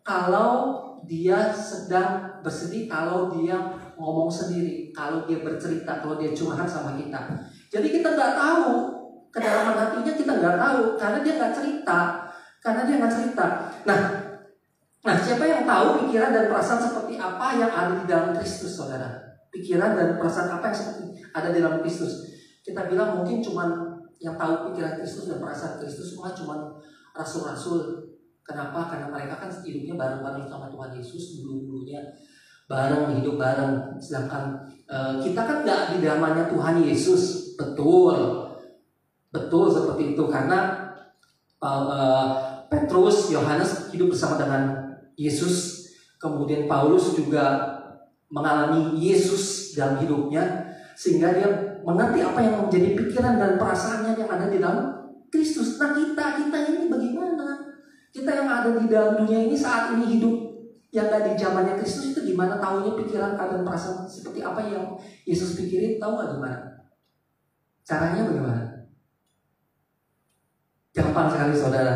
kalau dia sedang bersedih, kalau dia ngomong sendiri, kalau dia bercerita, kalau dia curhat sama kita. Jadi kita nggak tahu kedalaman hatinya, kita nggak tahu karena dia nggak cerita, Nah, siapa yang tahu pikiran dan perasaan seperti apa yang ada di dalam Kristus, saudara? Pikiran dan perasaan apa yang seperti ada di dalam Kristus? Kita bilang mungkin cuman yang tahu pikiran Kristus dan perasaan Kristus cuma rasul-rasul. Kenapa? Karena mereka kan hidupnya bareng-bareng sama Tuhan Yesus dulu-dulunya, bareng, hidup bareng. Sedangkan kita kan nggak di zamannya Tuhan Yesus. Betul seperti itu, karena Petrus, Yohanes hidup bersama dengan Yesus. Kemudian Paulus juga mengalami Yesus dalam hidupnya, sehingga dia mengerti apa yang menjadi pikiran dan perasaannya yang ada di dalam Kristus. Nah, kita ini bagaimana? Kita yang ada di dalam dunia ini saat ini hidup yang ada di zamannya Kristus itu gimana tahunya pikiran dan perasaan seperti apa yang Yesus pikirin? Tahu nggak gimana? Caranya bagaimana? Gampang sekali, saudara.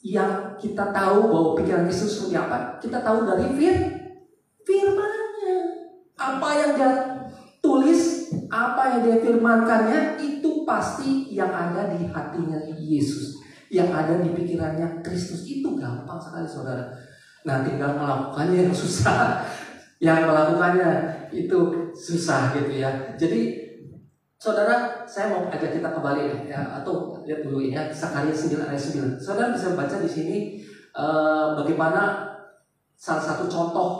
Yang kita tahu bahwa pikiran Kristus seperti apa, kita tahu dari firman-Nya. Apa yang dia tulis, apa yang dia firmankannya, itu pasti yang ada di hatinya Yesus, yang ada di pikirannya Kristus. Itu gampang sekali, saudara. Nah, tinggal melakukannya yang susah. yang melakukannya itu susah gitu ya. Jadi saudara, saya mau ajak kita kembali ya, atau lihat dulu ya Sakaria 9 ayat 9. Saudara bisa baca di sini bagaimana salah satu contoh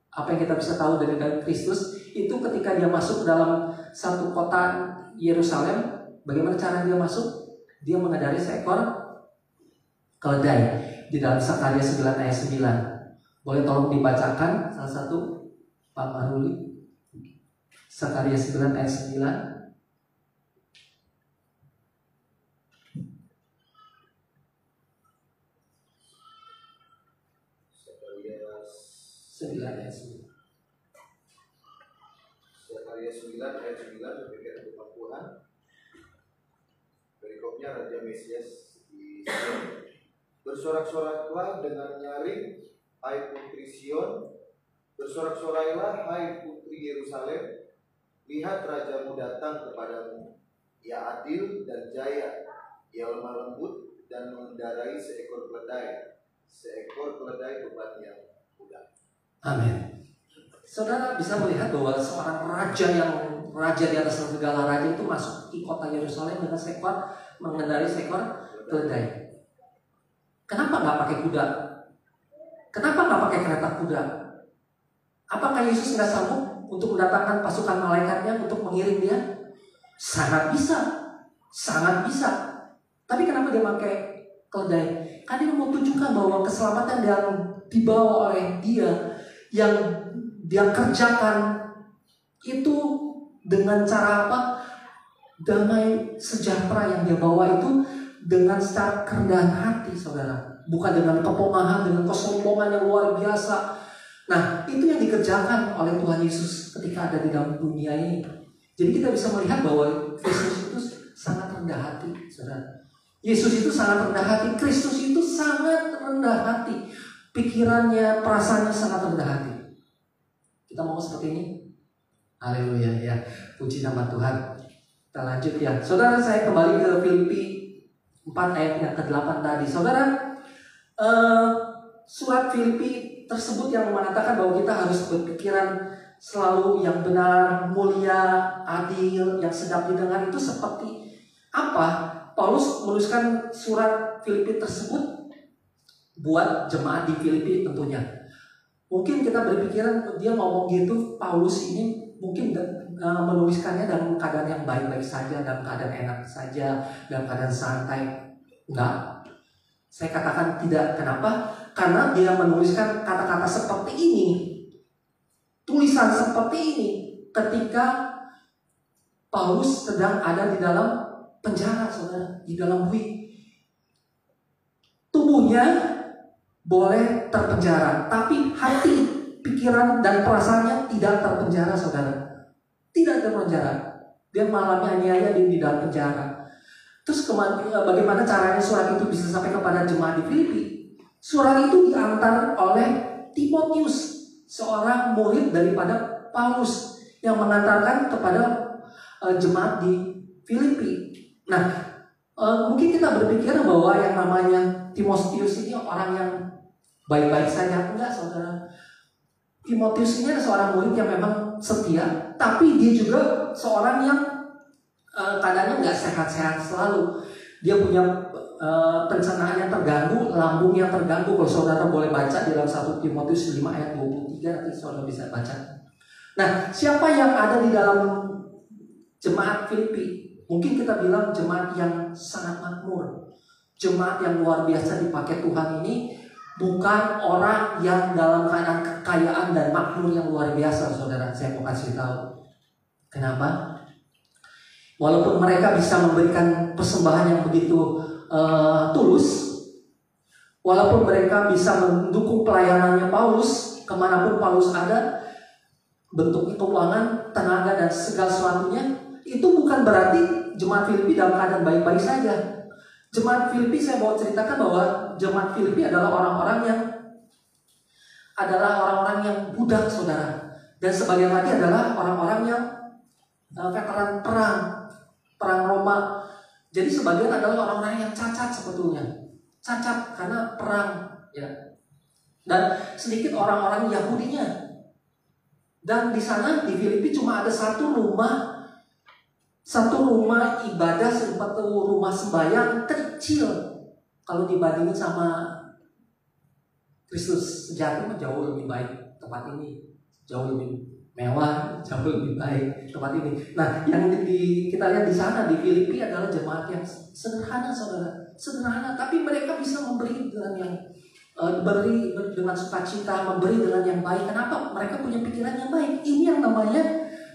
apa yang kita bisa tahu dari Kristus itu ketika dia masuk dalam satu kota Yerusalem. Bagaimana cara dia masuk? Dia mengendari seekor keledai di dalam Sakaria 9 ayat 9. Boleh tolong dibacakan salah satu Pak Maruli. Sakaria 9 ayat 9. Sakaria 9 ayat 9 demikian firman Tuhan. Berikutnya Raja Mesias di Sion. Bersorak-soraklah dengan nyaring, hai putri Sion. Bersorak-sorailah, hai putri Yerusalem. Lihat rajamu datang kepadamu. Ia adil dan jaya. Ia lemah lembut dan mengendarai seekor keledai. Seekor keledai beban yang mudah. Amin. Saudara bisa melihat bahwa seorang raja di atas segala raja itu masuk di kota Yerusalem dengan mengendarai seekor keledai. Kenapa nggak pakai kuda? Kenapa nggak pakai kereta kuda? Apakah Yesus nggak sanggup untuk mendatangkan pasukan malaikatnya untuk mengiring dia? Sangat bisa, sangat bisa. Tapi kenapa dia pakai keledai? Karena dia mau tunjukkan bahwa keselamatan yang dibawa oleh dia, yang dia kerjakan itu dengan cara apa? Damai sejahtera yang dia bawa itu dengan secara kerendahan hati, saudara. Bukan dengan kepongahan, dengan kesombongan yang luar biasa. Nah, itu yang dikerjakan oleh Tuhan Yesus ketika ada di dalam dunia ini. Jadi kita bisa melihat bahwa Kristus itu sangat rendah hati, saudara. Yesus itu sangat rendah hati. Kristus itu sangat rendah hati. Pikirannya, perasaannya sangat rendah hati. Kita mau seperti ini? Haleluya ya. Puji nama Tuhan. Kita lanjut ya. Saudara, saya kembali ke Filipi 4 ayat yang ke-8 tadi. Saudara, surat Filipi tersebut yang mengatakan bahwa kita harus berpikiran selalu yang benar, mulia, adil, yang sedap didengar, itu seperti apa? Paulus menuliskan surat Filipi tersebut buat jemaat di Filipi tentunya. Mungkin kita berpikiran dia ngomong gitu, Paulus ini mungkin menuliskannya dalam keadaan yang baik-baik saja, dalam keadaan enak saja, dalam keadaan santai. Enggak. Saya katakan tidak. Kenapa? Karena dia menuliskan kata-kata seperti ini, tulisan seperti ini ketika Paulus sedang ada di dalam penjara, saudara, di dalam bui. Tubuhnya boleh terpenjara, tapi hati, pikiran, dan perasaannya tidak terpenjara, saudara. Tidak terpenjara. Dia mengalami aniaya di dalam penjara. Terus bagaimana caranya surat itu bisa sampai kepada jemaat di Filipi? Surat itu diantar oleh Timotius, seorang murid daripada Paulus, yang mengantarkan kepada jemaat di Filipi. Nah, mungkin kita berpikir bahwa yang namanya Timotius ini orang yang baik-baik saja. Enggak, saudara. Timotius ini adalah seorang murid yang memang setia, tapi dia juga seorang yang keadaannya nggak sehat-sehat selalu. Dia punya pencernaan yang terganggu, lambung yang terganggu. Kalau saudara boleh baca di dalam 1 Timotius 5 ayat 23, nanti saudara bisa baca. Nah, siapa yang ada di dalam jemaat Filipi? Mungkin kita bilang jemaat yang sangat makmur, jemaat yang luar biasa dipakai Tuhan ini. Bukan orang yang dalam keadaan kekayaan dan makmur yang luar biasa, saudara. Saya mau kasih tahu. Kenapa? Walaupun mereka bisa memberikan persembahan yang begitu tulus, walaupun mereka bisa mendukung pelayanannya Paulus, kemanapun Paulus ada, bentuk keuangan, tenaga, dan segala sesuatunya, itu bukan berarti jemaat Filipi dalam keadaan baik-baik saja. Jemaat Filipi, saya mau ceritakan bahwa jemaat Filipi adalah orang-orang yang budak, saudara. Dan sebagian lagi adalah orang-orang yang veteran perang Roma. Jadi sebagian adalah orang-orang yang cacat sebetulnya. Cacat karena perang, ya. Dan sedikit orang-orang Yahudinya. Dan di sana di Filipi cuma ada satu rumah ibadah, satu rumah sembahyang kecil. Kalau dibandingin sama Kristus sejati mah jauh lebih baik tempat ini, jauh lebih mewah, jauh lebih baik tempat ini. Nah, yang kita lihat di sana di Filipi adalah jemaat yang sederhana, saudara, sederhana, tapi mereka bisa memberi dengan yang beri dengan sukacita, memberi dengan yang baik. Kenapa? Mereka punya pikiran yang baik. Ini yang namanya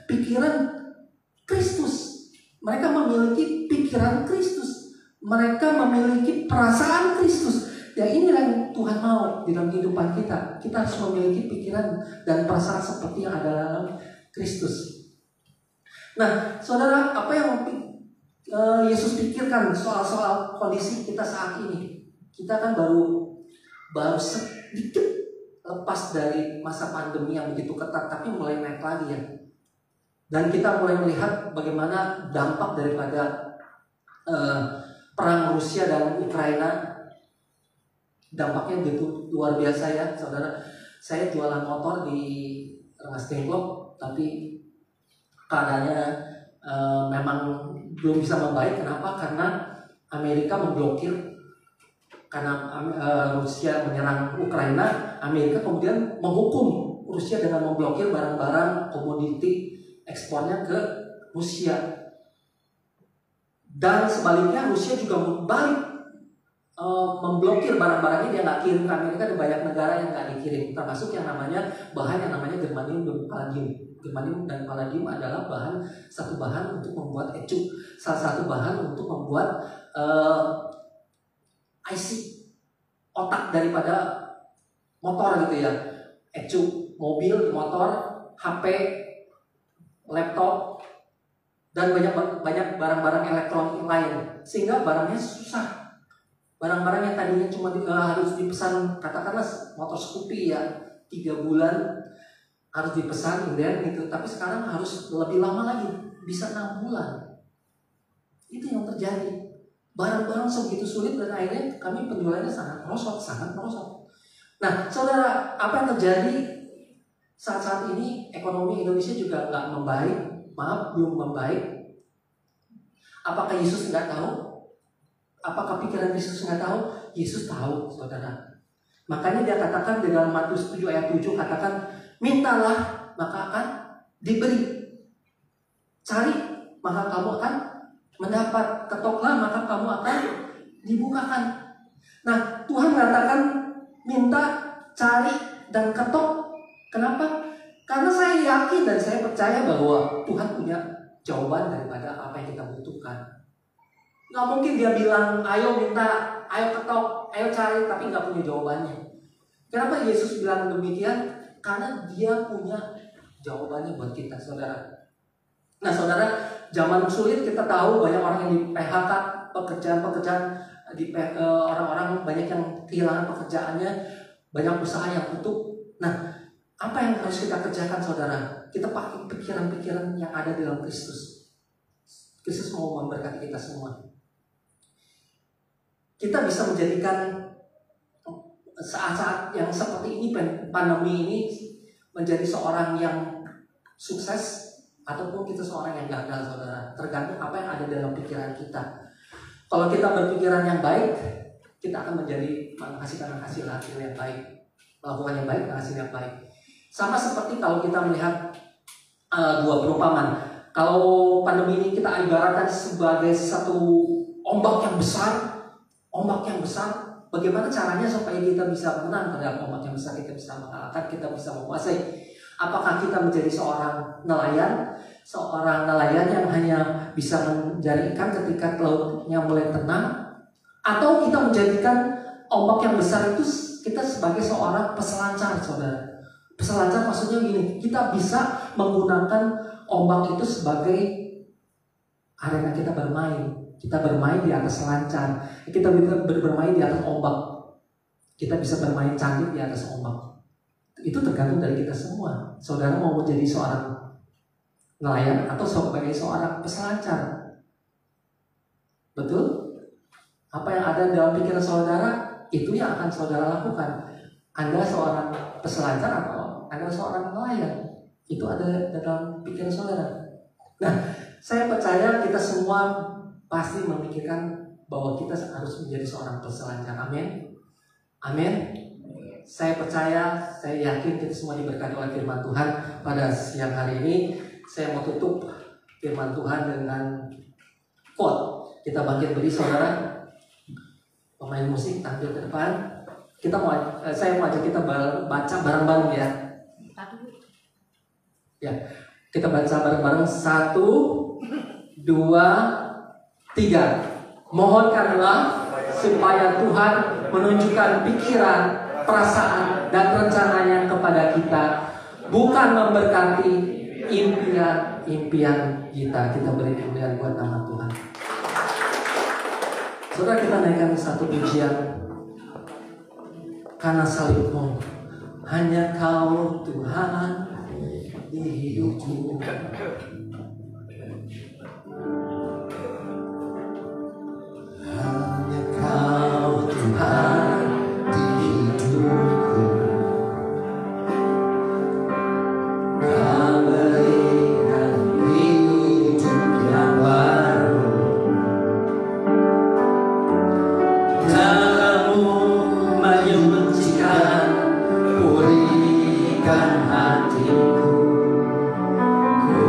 pikiran Kristus. Mereka memiliki pikiran Kristus. Mereka memiliki perasaan Kristus. Ya, ini yang Tuhan mau di dalam kehidupan kita. Kita harus memiliki pikiran dan perasaan seperti yang ada dalam Kristus. Nah, saudara, apa yang Yesus pikirkan soal kondisi kita saat ini? Kita kan baru sedikit lepas dari masa pandemi yang begitu ketat, tapi mulai naik lagi ya. Dan kita mulai melihat bagaimana dampak daripada perang Rusia dan Ukraina. Dampaknya begitu luar biasa ya, saudara. Saya jualan motor di Rengas Dengklok, tapi keadaannya memang belum bisa membaik. Kenapa? Karena Amerika memblokir. Karena Rusia menyerang Ukraina, Amerika kemudian menghukum Rusia dengan memblokir barang-barang komoditi ekspornya ke Rusia. Dan sebaliknya Rusia juga balik memblokir barang-barangnya, dia nggak kirim ke Amerika. Ada banyak negara yang nggak dikirim, termasuk yang namanya bahan yang namanya germanium dan palladium. Germanium dan palladium adalah satu bahan untuk membuat ecu, salah satu bahan untuk membuat IC, otak daripada motor gitu ya. Ecu mobil, motor, HP, laptop, dan banyak barang-barang elektronik lain, sehingga barangnya susah. Barang-barang yang tadinya cuma harus dipesan, katakanlah motor Scoopy ya 3 bulan harus dipesan kemudian gitu, tapi sekarang harus lebih lama lagi, bisa 6 bulan. Itu yang terjadi. Barang-barang sebegitu sulit dan akhirnya kami penjualannya sangat merosot. Nah, saudara, apa yang terjadi saat ini? Ekonomi Indonesia juga nggak membaik, belum membaik. Apakah Yesus nggak tahu? Apakah pikiran Yesus nggak tahu? Yesus tahu, saudara. Makanya dia katakan di dalam Matius 7 ayat 7, katakan, mintalah maka akan diberi, cari maka kamu akan mendapat, ketoklah maka kamu akan dibukakan. Nah, Tuhan mengatakan minta, cari, dan ketok. Kenapa? Karena saya yakin dan saya percaya bahwa Tuhan punya jawaban daripada apa yang kita butuhkan. Nggak mungkin dia bilang, ayo minta, ayo ketok, ayo cari, tapi nggak punya jawabannya. Kenapa Yesus bilang demikian? Karena dia punya jawabannya buat kita, saudara. Nah, saudara, zaman sulit kita tahu banyak orang yang di PHK, pekerjaan-pekerjaan, orang-orang banyak yang kehilangan pekerjaannya, banyak usaha yang tutup. Nah, apa yang harus kita kerjakan, saudara? Kita pakai pikiran-pikiran yang ada dalam Kristus. Kristus mau memberkati kita semua. Kita bisa menjadikan saat-saat yang seperti ini, pandemi ini, menjadi seorang yang sukses ataupun kita seorang yang gagal, saudara. Tergantung apa yang ada dalam pikiran kita. Kalau kita berpikiran yang baik, kita akan menghasilkan hasil yang baik. Melakukan yang baik, hasil yang baik. Sama seperti kalau kita melihat dua perumpamaan. Kalau pandemi ini kita ibaratkan sebagai satu ombak yang besar. Bagaimana caranya supaya kita bisa menang terhadap ombak yang besar, kita bisa mengalahkan, kita bisa menguasai? Apakah kita menjadi seorang nelayan yang hanya bisa mencari ikan ketika lautnya mulai tenang, atau kita menjadikan ombak yang besar itu kita sebagai seorang peselancar, saudara? Peselancar maksudnya gini, kita bisa menggunakan ombak itu sebagai arena kita bermain. Kita bermain di atas selancar, kita bermain di atas ombak, kita bisa bermain cantik di atas ombak. Itu tergantung dari kita semua. Saudara mau menjadi seorang nelayan atau sebagai seorang peselancar? Betul? Apa yang ada dalam pikiran saudara, itu yang akan saudara lakukan. Anda seorang peselancar atau Anda seorang nelayan? Itu ada dalam pikiran saudara. Nah, saya percaya kita semua pasti memikirkan bahwa kita harus menjadi seorang peselancar. Amin. Amin. Saya percaya, saya yakin kita semua diberkati oleh firman Tuhan pada siang hari ini. Saya mau tutup firman Tuhan dengan quote. Kita bangkit berdiri, saudara. Pemain musik tampil ke depan. Saya mau ajak kita baca bareng-bareng ya. Ya, kita baca bareng-bareng. 1, 2, 3. Mohonkanlah supaya Tuhan menunjukkan pikiran, perasaan, dan rencananya kepada kita, bukan memberkati impian-impian kita. Kita beri kemuliaan buat nama Tuhan. Saudara, kita naikkan satu pujian. Karena salibmu, hanya Kau Tuhan di hidupku. Hanya Kau Tuhan di hidupku. Kau berikan hidup yang baru. Dalam-Mu menyucikan, pulihkan hatiku. Ku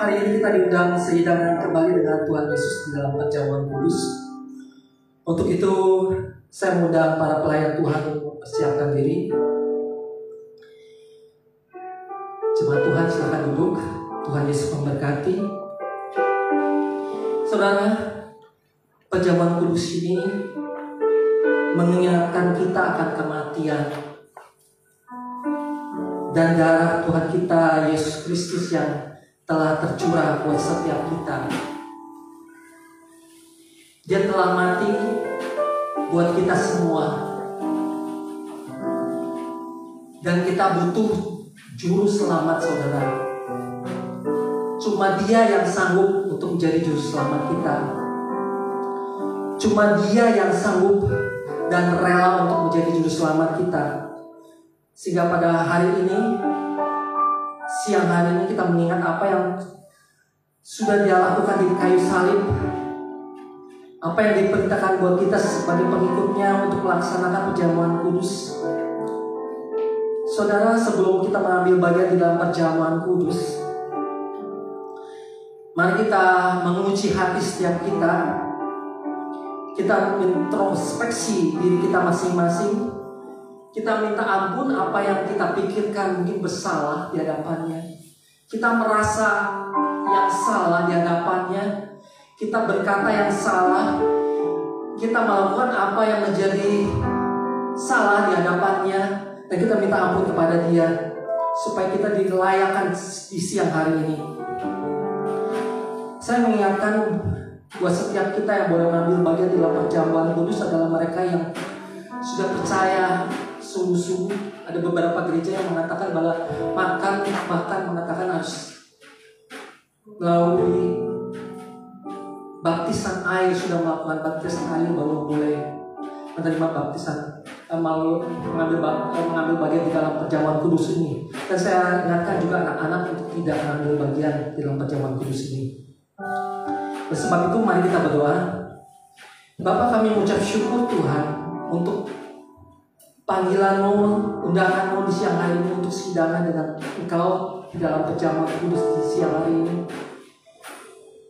hari ini kita diundang sehidangan kembali dengan Tuhan Yesus di dalam perjamuan kudus. Untuk itu saya mengundang para pelayan Tuhan untuk persiapkan diri. Jemaat Tuhan silakan duduk. Tuhan Yesus memberkati. Saudara, perjamuan kudus ini mengingatkan kita akan kematian dan darah Tuhan kita Yesus Kristus yang telah tercurah buat setiap kita. Dia telah mati buat kita semua, dan kita butuh juru selamat, saudara. Cuma Dia yang sanggup untuk menjadi juru selamat kita. Cuma Dia yang sanggup dan rela untuk menjadi juru selamat kita. Sehingga pada hari ini, siang hari ini kita mengingat apa yang sudah Dia lakukan di kayu salib, apa yang diperintahkan buat kita sebagai pengikutnya untuk melaksanakan perjamuan kudus. Saudara, sebelum kita mengambil bagian di dalam perjamuan kudus, mari kita menguji hati setiap kita. Kita introspeksi diri kita masing-masing. Kita minta ampun apa yang kita pikirkan mungkin bersalah di hadapannya. Kita merasa yang salah di hadapannya. Kita berkata yang salah. Kita melakukan apa yang menjadi salah di hadapannya. Dan kita minta ampun kepada Dia, supaya kita dilayakan di siang hari ini. Saya mengingatkan buat setiap kita yang boleh mengambil bagian dalam perjamuan kudus adalah mereka yang sudah percaya sungguh-sungguh. Ada beberapa gereja yang mengatakan bahwa bahkan mengatakan harus melalui baptisan air, sudah melakukan baptisan air baru boleh menerima baptisan, mengambil bagian di dalam perjamuan kudus ini. Dan saya ingatkan juga anak-anak untuk tidak mengambil bagian di dalam perjamuan kudus ini. Sebab itu mari kita berdoa. Bapa, kami mengucap syukur Tuhan untuk panggilan-Mu, undangan-Mu di siang hari ini untuk sehidangan dengan Engkau di dalam perjamuan kudus di siang hari ini.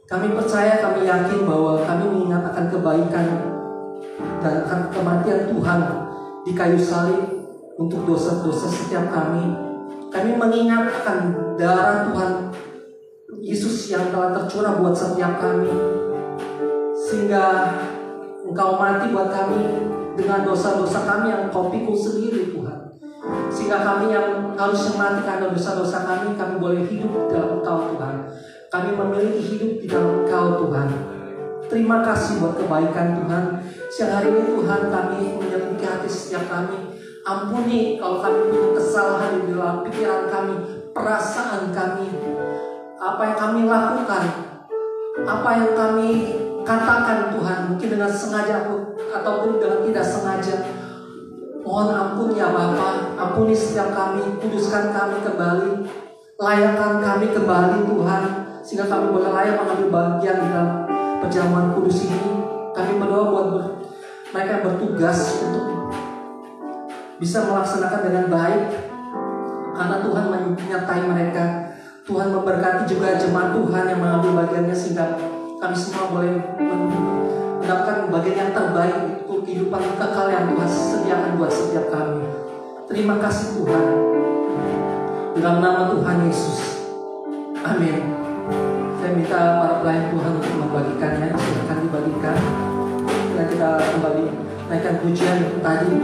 Kami percaya, kami yakin bahwa kami mengingat akan kebaikan dan akan kematian Tuhan di kayu salib untuk dosa-dosa setiap kami. Kami mengingat akan darah Tuhan Yesus yang telah tercurah buat setiap kami, sehingga Engkau mati buat kami dengan dosa-dosa kami yang Engkau pikul sendiri, Tuhan. Sehingga kami yang harus mati karena dosa-dosa kami boleh hidup dalam Engkau, Tuhan. Kami memiliki hidup di dalam Engkau, Tuhan. Terima kasih buat kebaikan Tuhan. Siang hari ini Tuhan, kami menyelidiki hati setiap kami. Ampuni kalau kami punya kesalahan di dalam pikiran kami, perasaan kami, apa yang kami lakukan, apa yang kami katakan Tuhan, mungkin dengan sengaja ataupun dengan tidak sengaja. Mohon ampun ya Bapa, ampuni setiap kami, kuduskan kami kembali, layakkan kami kembali Tuhan, sehingga kami boleh layak mengambil bagian dalam perjamuan kudus ini. Kami berdoa buat mereka yang bertugas untuk bisa melaksanakan dengan baik, karena Tuhan menyertai mereka. Tuhan memberkati juga jemaat Tuhan yang mengambil bagiannya, sehingga kami semua boleh mendapatkan bagian yang terbaik untuk kehidupan kekal yang Tuhan sediakan buat setiap kami. Terima kasih Tuhan. Dalam nama Tuhan Yesus. Amin. Saya minta para pelayan Tuhan untuk membagikannya. Silakan dibagikan. Dan kita kembali naikkan pujian tadi.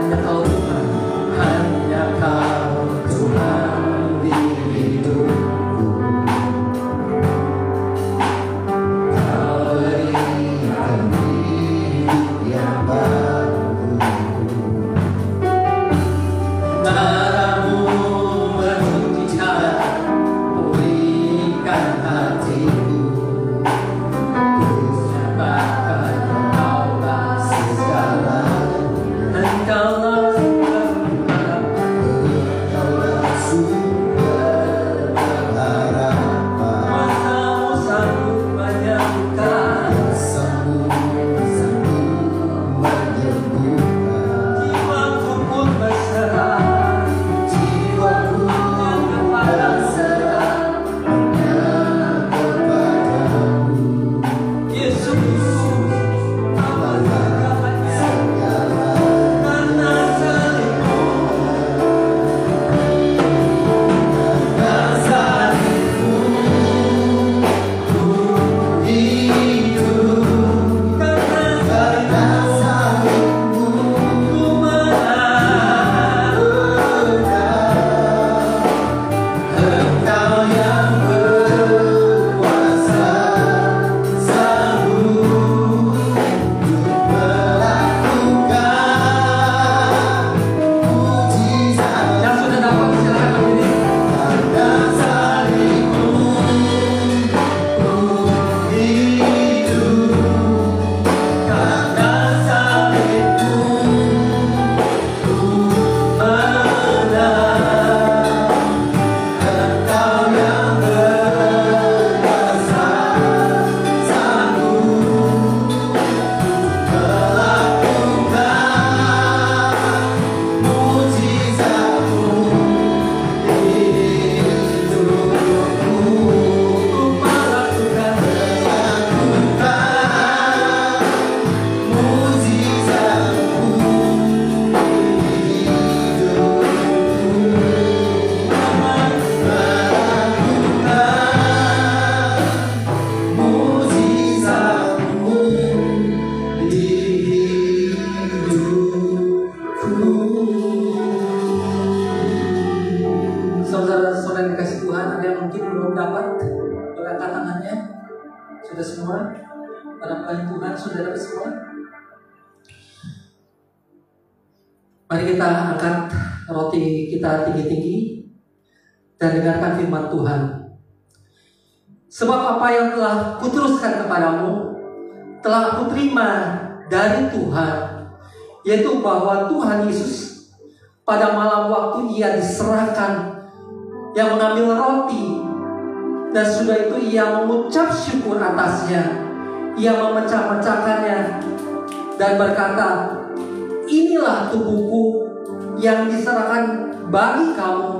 Hanya Kau Tuhan, hanya Kau Tuhan di hidupku. Kau berikan hidup yang baru. Darah-Mu menyucikan, pulihkan hatiku. Ku nyatakan Kaulah segala mungkin belum dapat, boleh angkat tangannya. Sudah semua? Pada pelayan Tuhan sudah dapat semua? Mari kita angkat roti kita tinggi-tinggi dan dengarkan firman Tuhan. Sebab apa yang telah kuteruskan kepadamu telah kuterima dari Tuhan, yaitu bahwa Tuhan Yesus pada malam waktu ia diserahkan, yang mengambil roti, dan sudah itu ia mengucap syukur atasnya, ia memecah-mecahkannya dan berkata, inilah tubuhku yang diserahkan bagi kamu,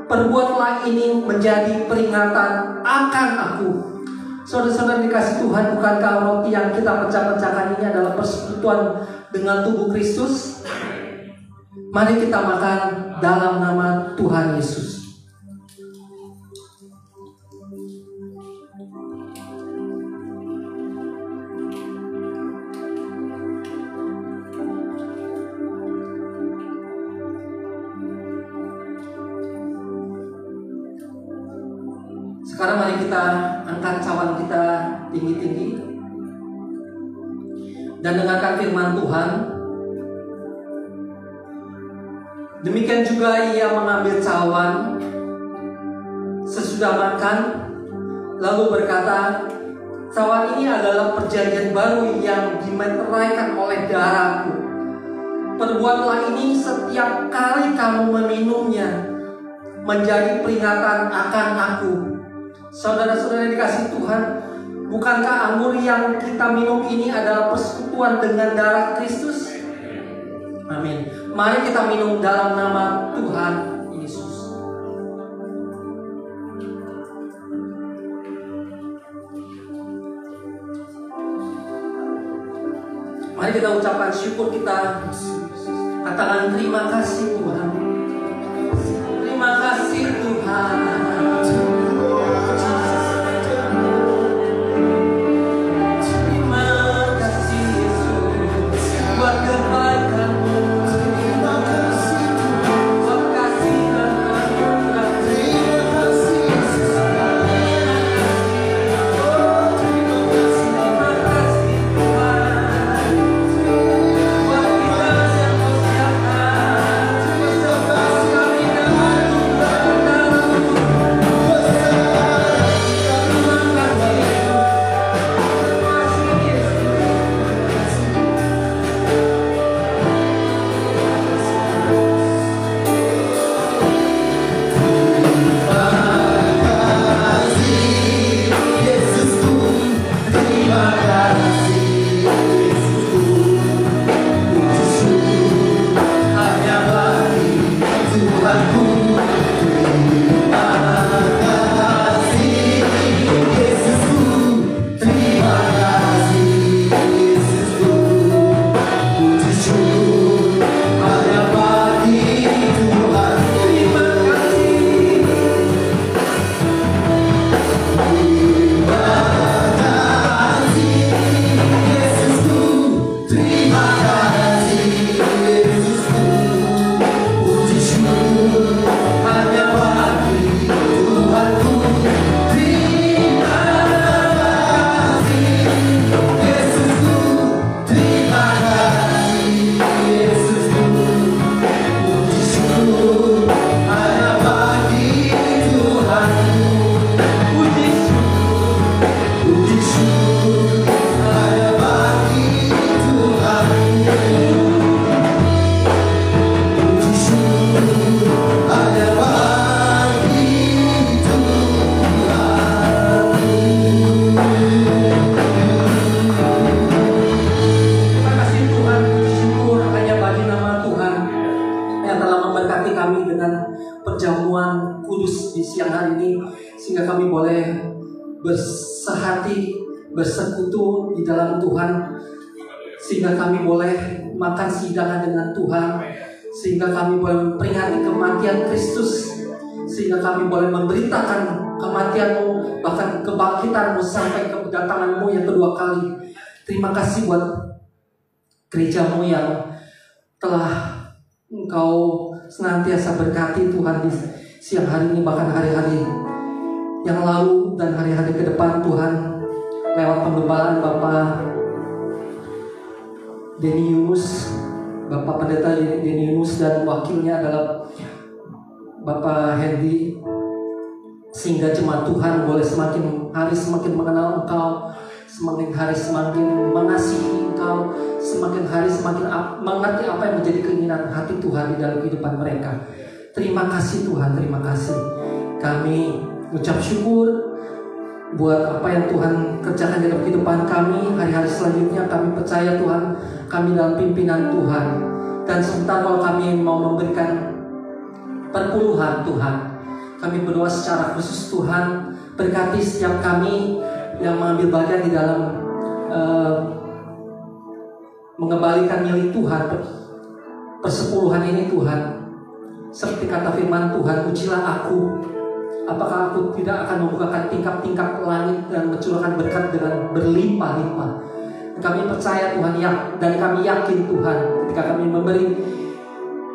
perbuatlah ini menjadi peringatan akan aku. Saudara-saudara dikasih Tuhan, bukankah roti yang kita pecah-pecahkan ini adalah persekutuan dengan tubuh Kristus? Mari kita makan dalam nama Tuhan Yesus. Sekarang mari kita angkat cawan kita tinggi-tinggi dan dengarkan firman Tuhan. Demikian juga ia mengambil cawan sesudah makan, lalu berkata, cawan ini adalah perjanjian baru yang dimeteraikan oleh darahku. Perbuatlah ini setiap kali kamu meminumnya, menjadi peringatan akan aku. Saudara-saudara dikasih Tuhan, bukankah anggur yang kita minum ini adalah persekutuan dengan darah Kristus? Amin. Mari kita minum dalam nama Tuhan Yesus. Mari kita ucapkan syukur kita. Katakan terima kasih Tuhan. Terima kasih Tuhan. Bersekutu di dalam Tuhan, sehingga kami boleh makan sidangan dengan Tuhan, sehingga kami boleh memperingati kematian Kristus, sehingga kami boleh memberitakan kematian-Mu, bahkan kebangkitan-Mu sampai kedatangan-Mu yang kedua kali. Terima kasih buat gereja-Mu yang telah Engkau senantiasa berkati Tuhan di siang hari ini, bahkan hari-hari yang lalu dan hari-hari ke depan Tuhan, lewat pembebalan Bapak Denny Yunus, Bapak Pendeta Denny Yunus, dan wakilnya adalah Bapak Hendy, sehingga jemaat Tuhan boleh semakin hari semakin mengenal Engkau, semakin hari semakin mengasihi Engkau, semakin hari semakin mengerti apa yang menjadi keinginan hati Tuhan di dalam kehidupan mereka. Terima kasih Tuhan, terima kasih. Kami ucap syukur buat apa yang Tuhan kerjakan dalam kehidupan kami. Hari-hari selanjutnya kami percaya Tuhan, kami dalam pimpinan Tuhan. Dan sebentar kalau kami mau memberikan perpuluhan Tuhan, kami berdoa secara khusus Tuhan, berkati setiap kami yang mengambil bagian di dalam mengembalikan milik Tuhan, persepuluhan ini Tuhan. Seperti kata firman Tuhan, ujilah aku, apakah aku tidak akan membukakan tingkap-tingkap langit dan mencurahkan berkat dengan berlimpah-limpah. Kami percaya Tuhan, dan kami yakin Tuhan, ketika kami memberi,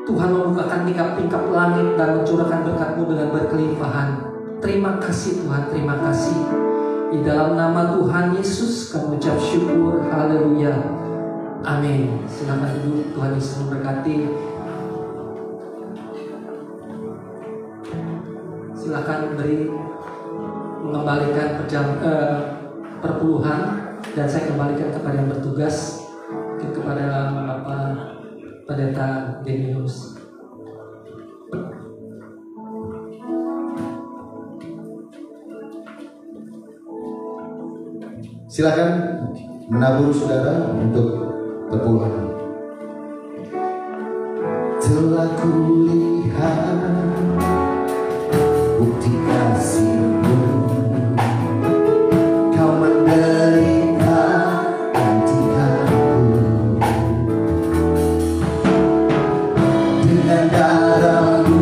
Tuhan membukakan tingkap-tingkap langit dan mencurahkan berkat-Mu dengan berkelimpahan. Terima kasih Tuhan, terima kasih. Di dalam nama Tuhan Yesus kami ucap syukur. Haleluya. Amin. Silakan duduk. Tuhan Yesus memberkati. Silakan beri mengembalikan perpuluhan, dan saya kembalikan kepada yang bertugas, kepada Bapak Pendeta Denny Yunus. Silakan menabur saudara untuk perpuluhan. Telah kulihat bukti kasih-Mu, Kau menderita gantikanku. Dengan darah-Mu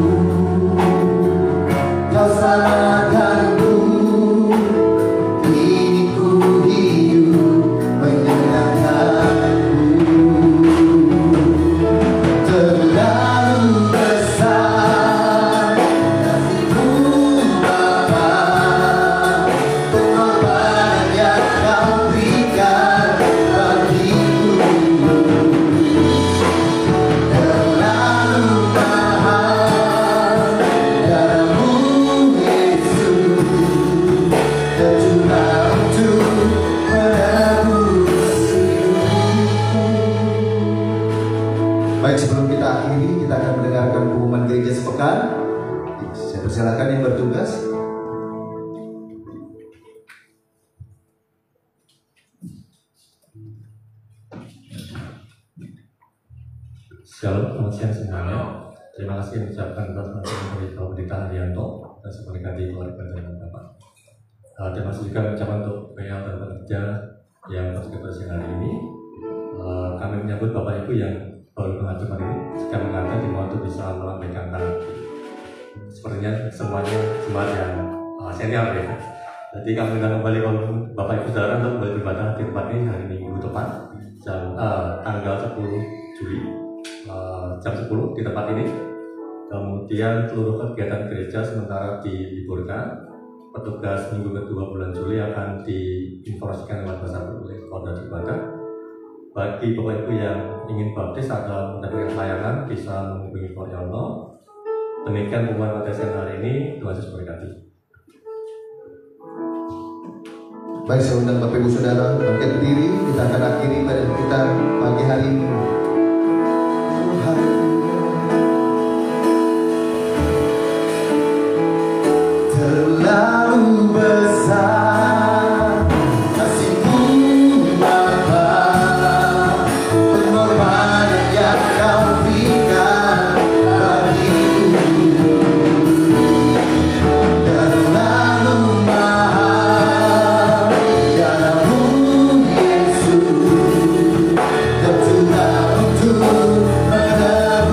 Kau selamatkanku. Kini ku hidup menyenangkan-Mu. Terlalu besar kasih-Mu Bapa, pengorbanan yang Kau berikan bagiku. Terlalu mahal darah-Mu Yesus, tercurah untuk menebus hidupku. Baik, sebelum kita akhiri, kita akan mendengarkan pengumuman gereja sepekan. Saya persilakan yang bertugas. Shalom, selamat siang semuanya. Terima kasih yang diucapkan atas nama dari Bapak Pendeta Haryanto dan sebagai di keluarga dan Bapak. Terima kasih juga ucapan untuk PL dan pekerja yang bertugas siang hari ini. Kami menyambut Bapak Ibu yang baru mengajukan ini, jika mengatakan di untuk bisa melambaikan tangan. Sepertinya semuanya jemaat yang senior ya. Jadi kami akan kembali Bapak Ibu Saudara untuk kembali beribadah di tempat ini hari Minggu depan, tanggal 10 Juli. Jam 10 di tempat ini. Kemudian seluruh kegiatan gereja sementara diliburkan. Petugas minggu kedua bulan Juli akan diinformasikan lewat bahasa oleh koordinator ibadah. Bagi Bapak Ibu yang ingin baptis atau mendapatkan pelayanan bisa menghubungi Koordinator. Demikian pengumuman pada siang hari ini. Tuhan Yesus memberkati. Baik, saya undang Bapak Ibu Saudara bangkit berdiri. Kita akan akhiri pada kita pagi hari ini. Terlalu besar kasih-Mu Bapa, pengorbanan yang Kau berikan bagiku. Terlalu mahal darah-Mu Yesus, tercurah untuk menebus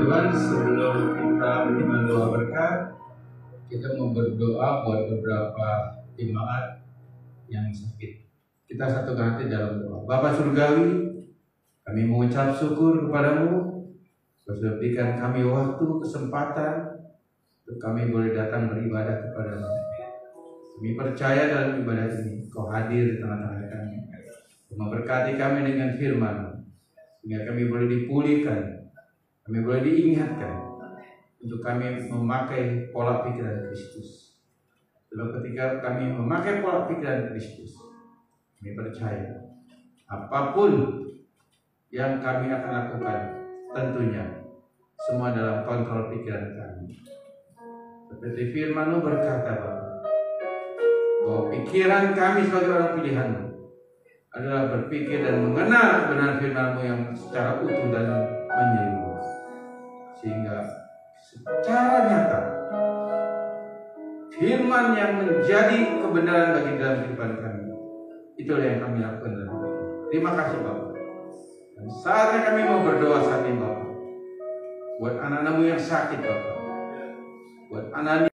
teman-teman, sebelum kita menerima doa berkat, kita mau berdoa buat beberapa jemaat yang sakit. Kita satukan hati dalam doa. Bapa Surgawi, kami mengucap syukur kepadamu, sudah berikan kami waktu, kesempatan, untuk kami boleh datang beribadah kepadamu. Kami percaya dalam ibadah ini, Kau hadir di tengah-tengah kami. Memberkati kami dengan firman, sehingga kami boleh dipulihkan, kami boleh diingatkan, untuk kami memakai pola pikiran Kristus. Sebab ketika kami memakai pola pikiran Kristus, kami percaya apapun yang kami akan lakukan, tentunya semua dalam kontrol pikiran kami. Seperti firman-Mu berkata, Bapa, bahwa pikiran kami sebagai orang pilihan-Mu adalah berpikir dan mengenal kebenaran firman-Mu yang secara utuh dan menyeluruh, sehingga secara nyata firman yang menjadi kebenaran bagi dalam kehidupan kami, itulah yang kami lakukan dalam hidup. Terima kasih Bapak. Dan saatnya kami mau berdoa saat ini Bapak, buat anak-anak-Mu yang sakit Bapak, buat anak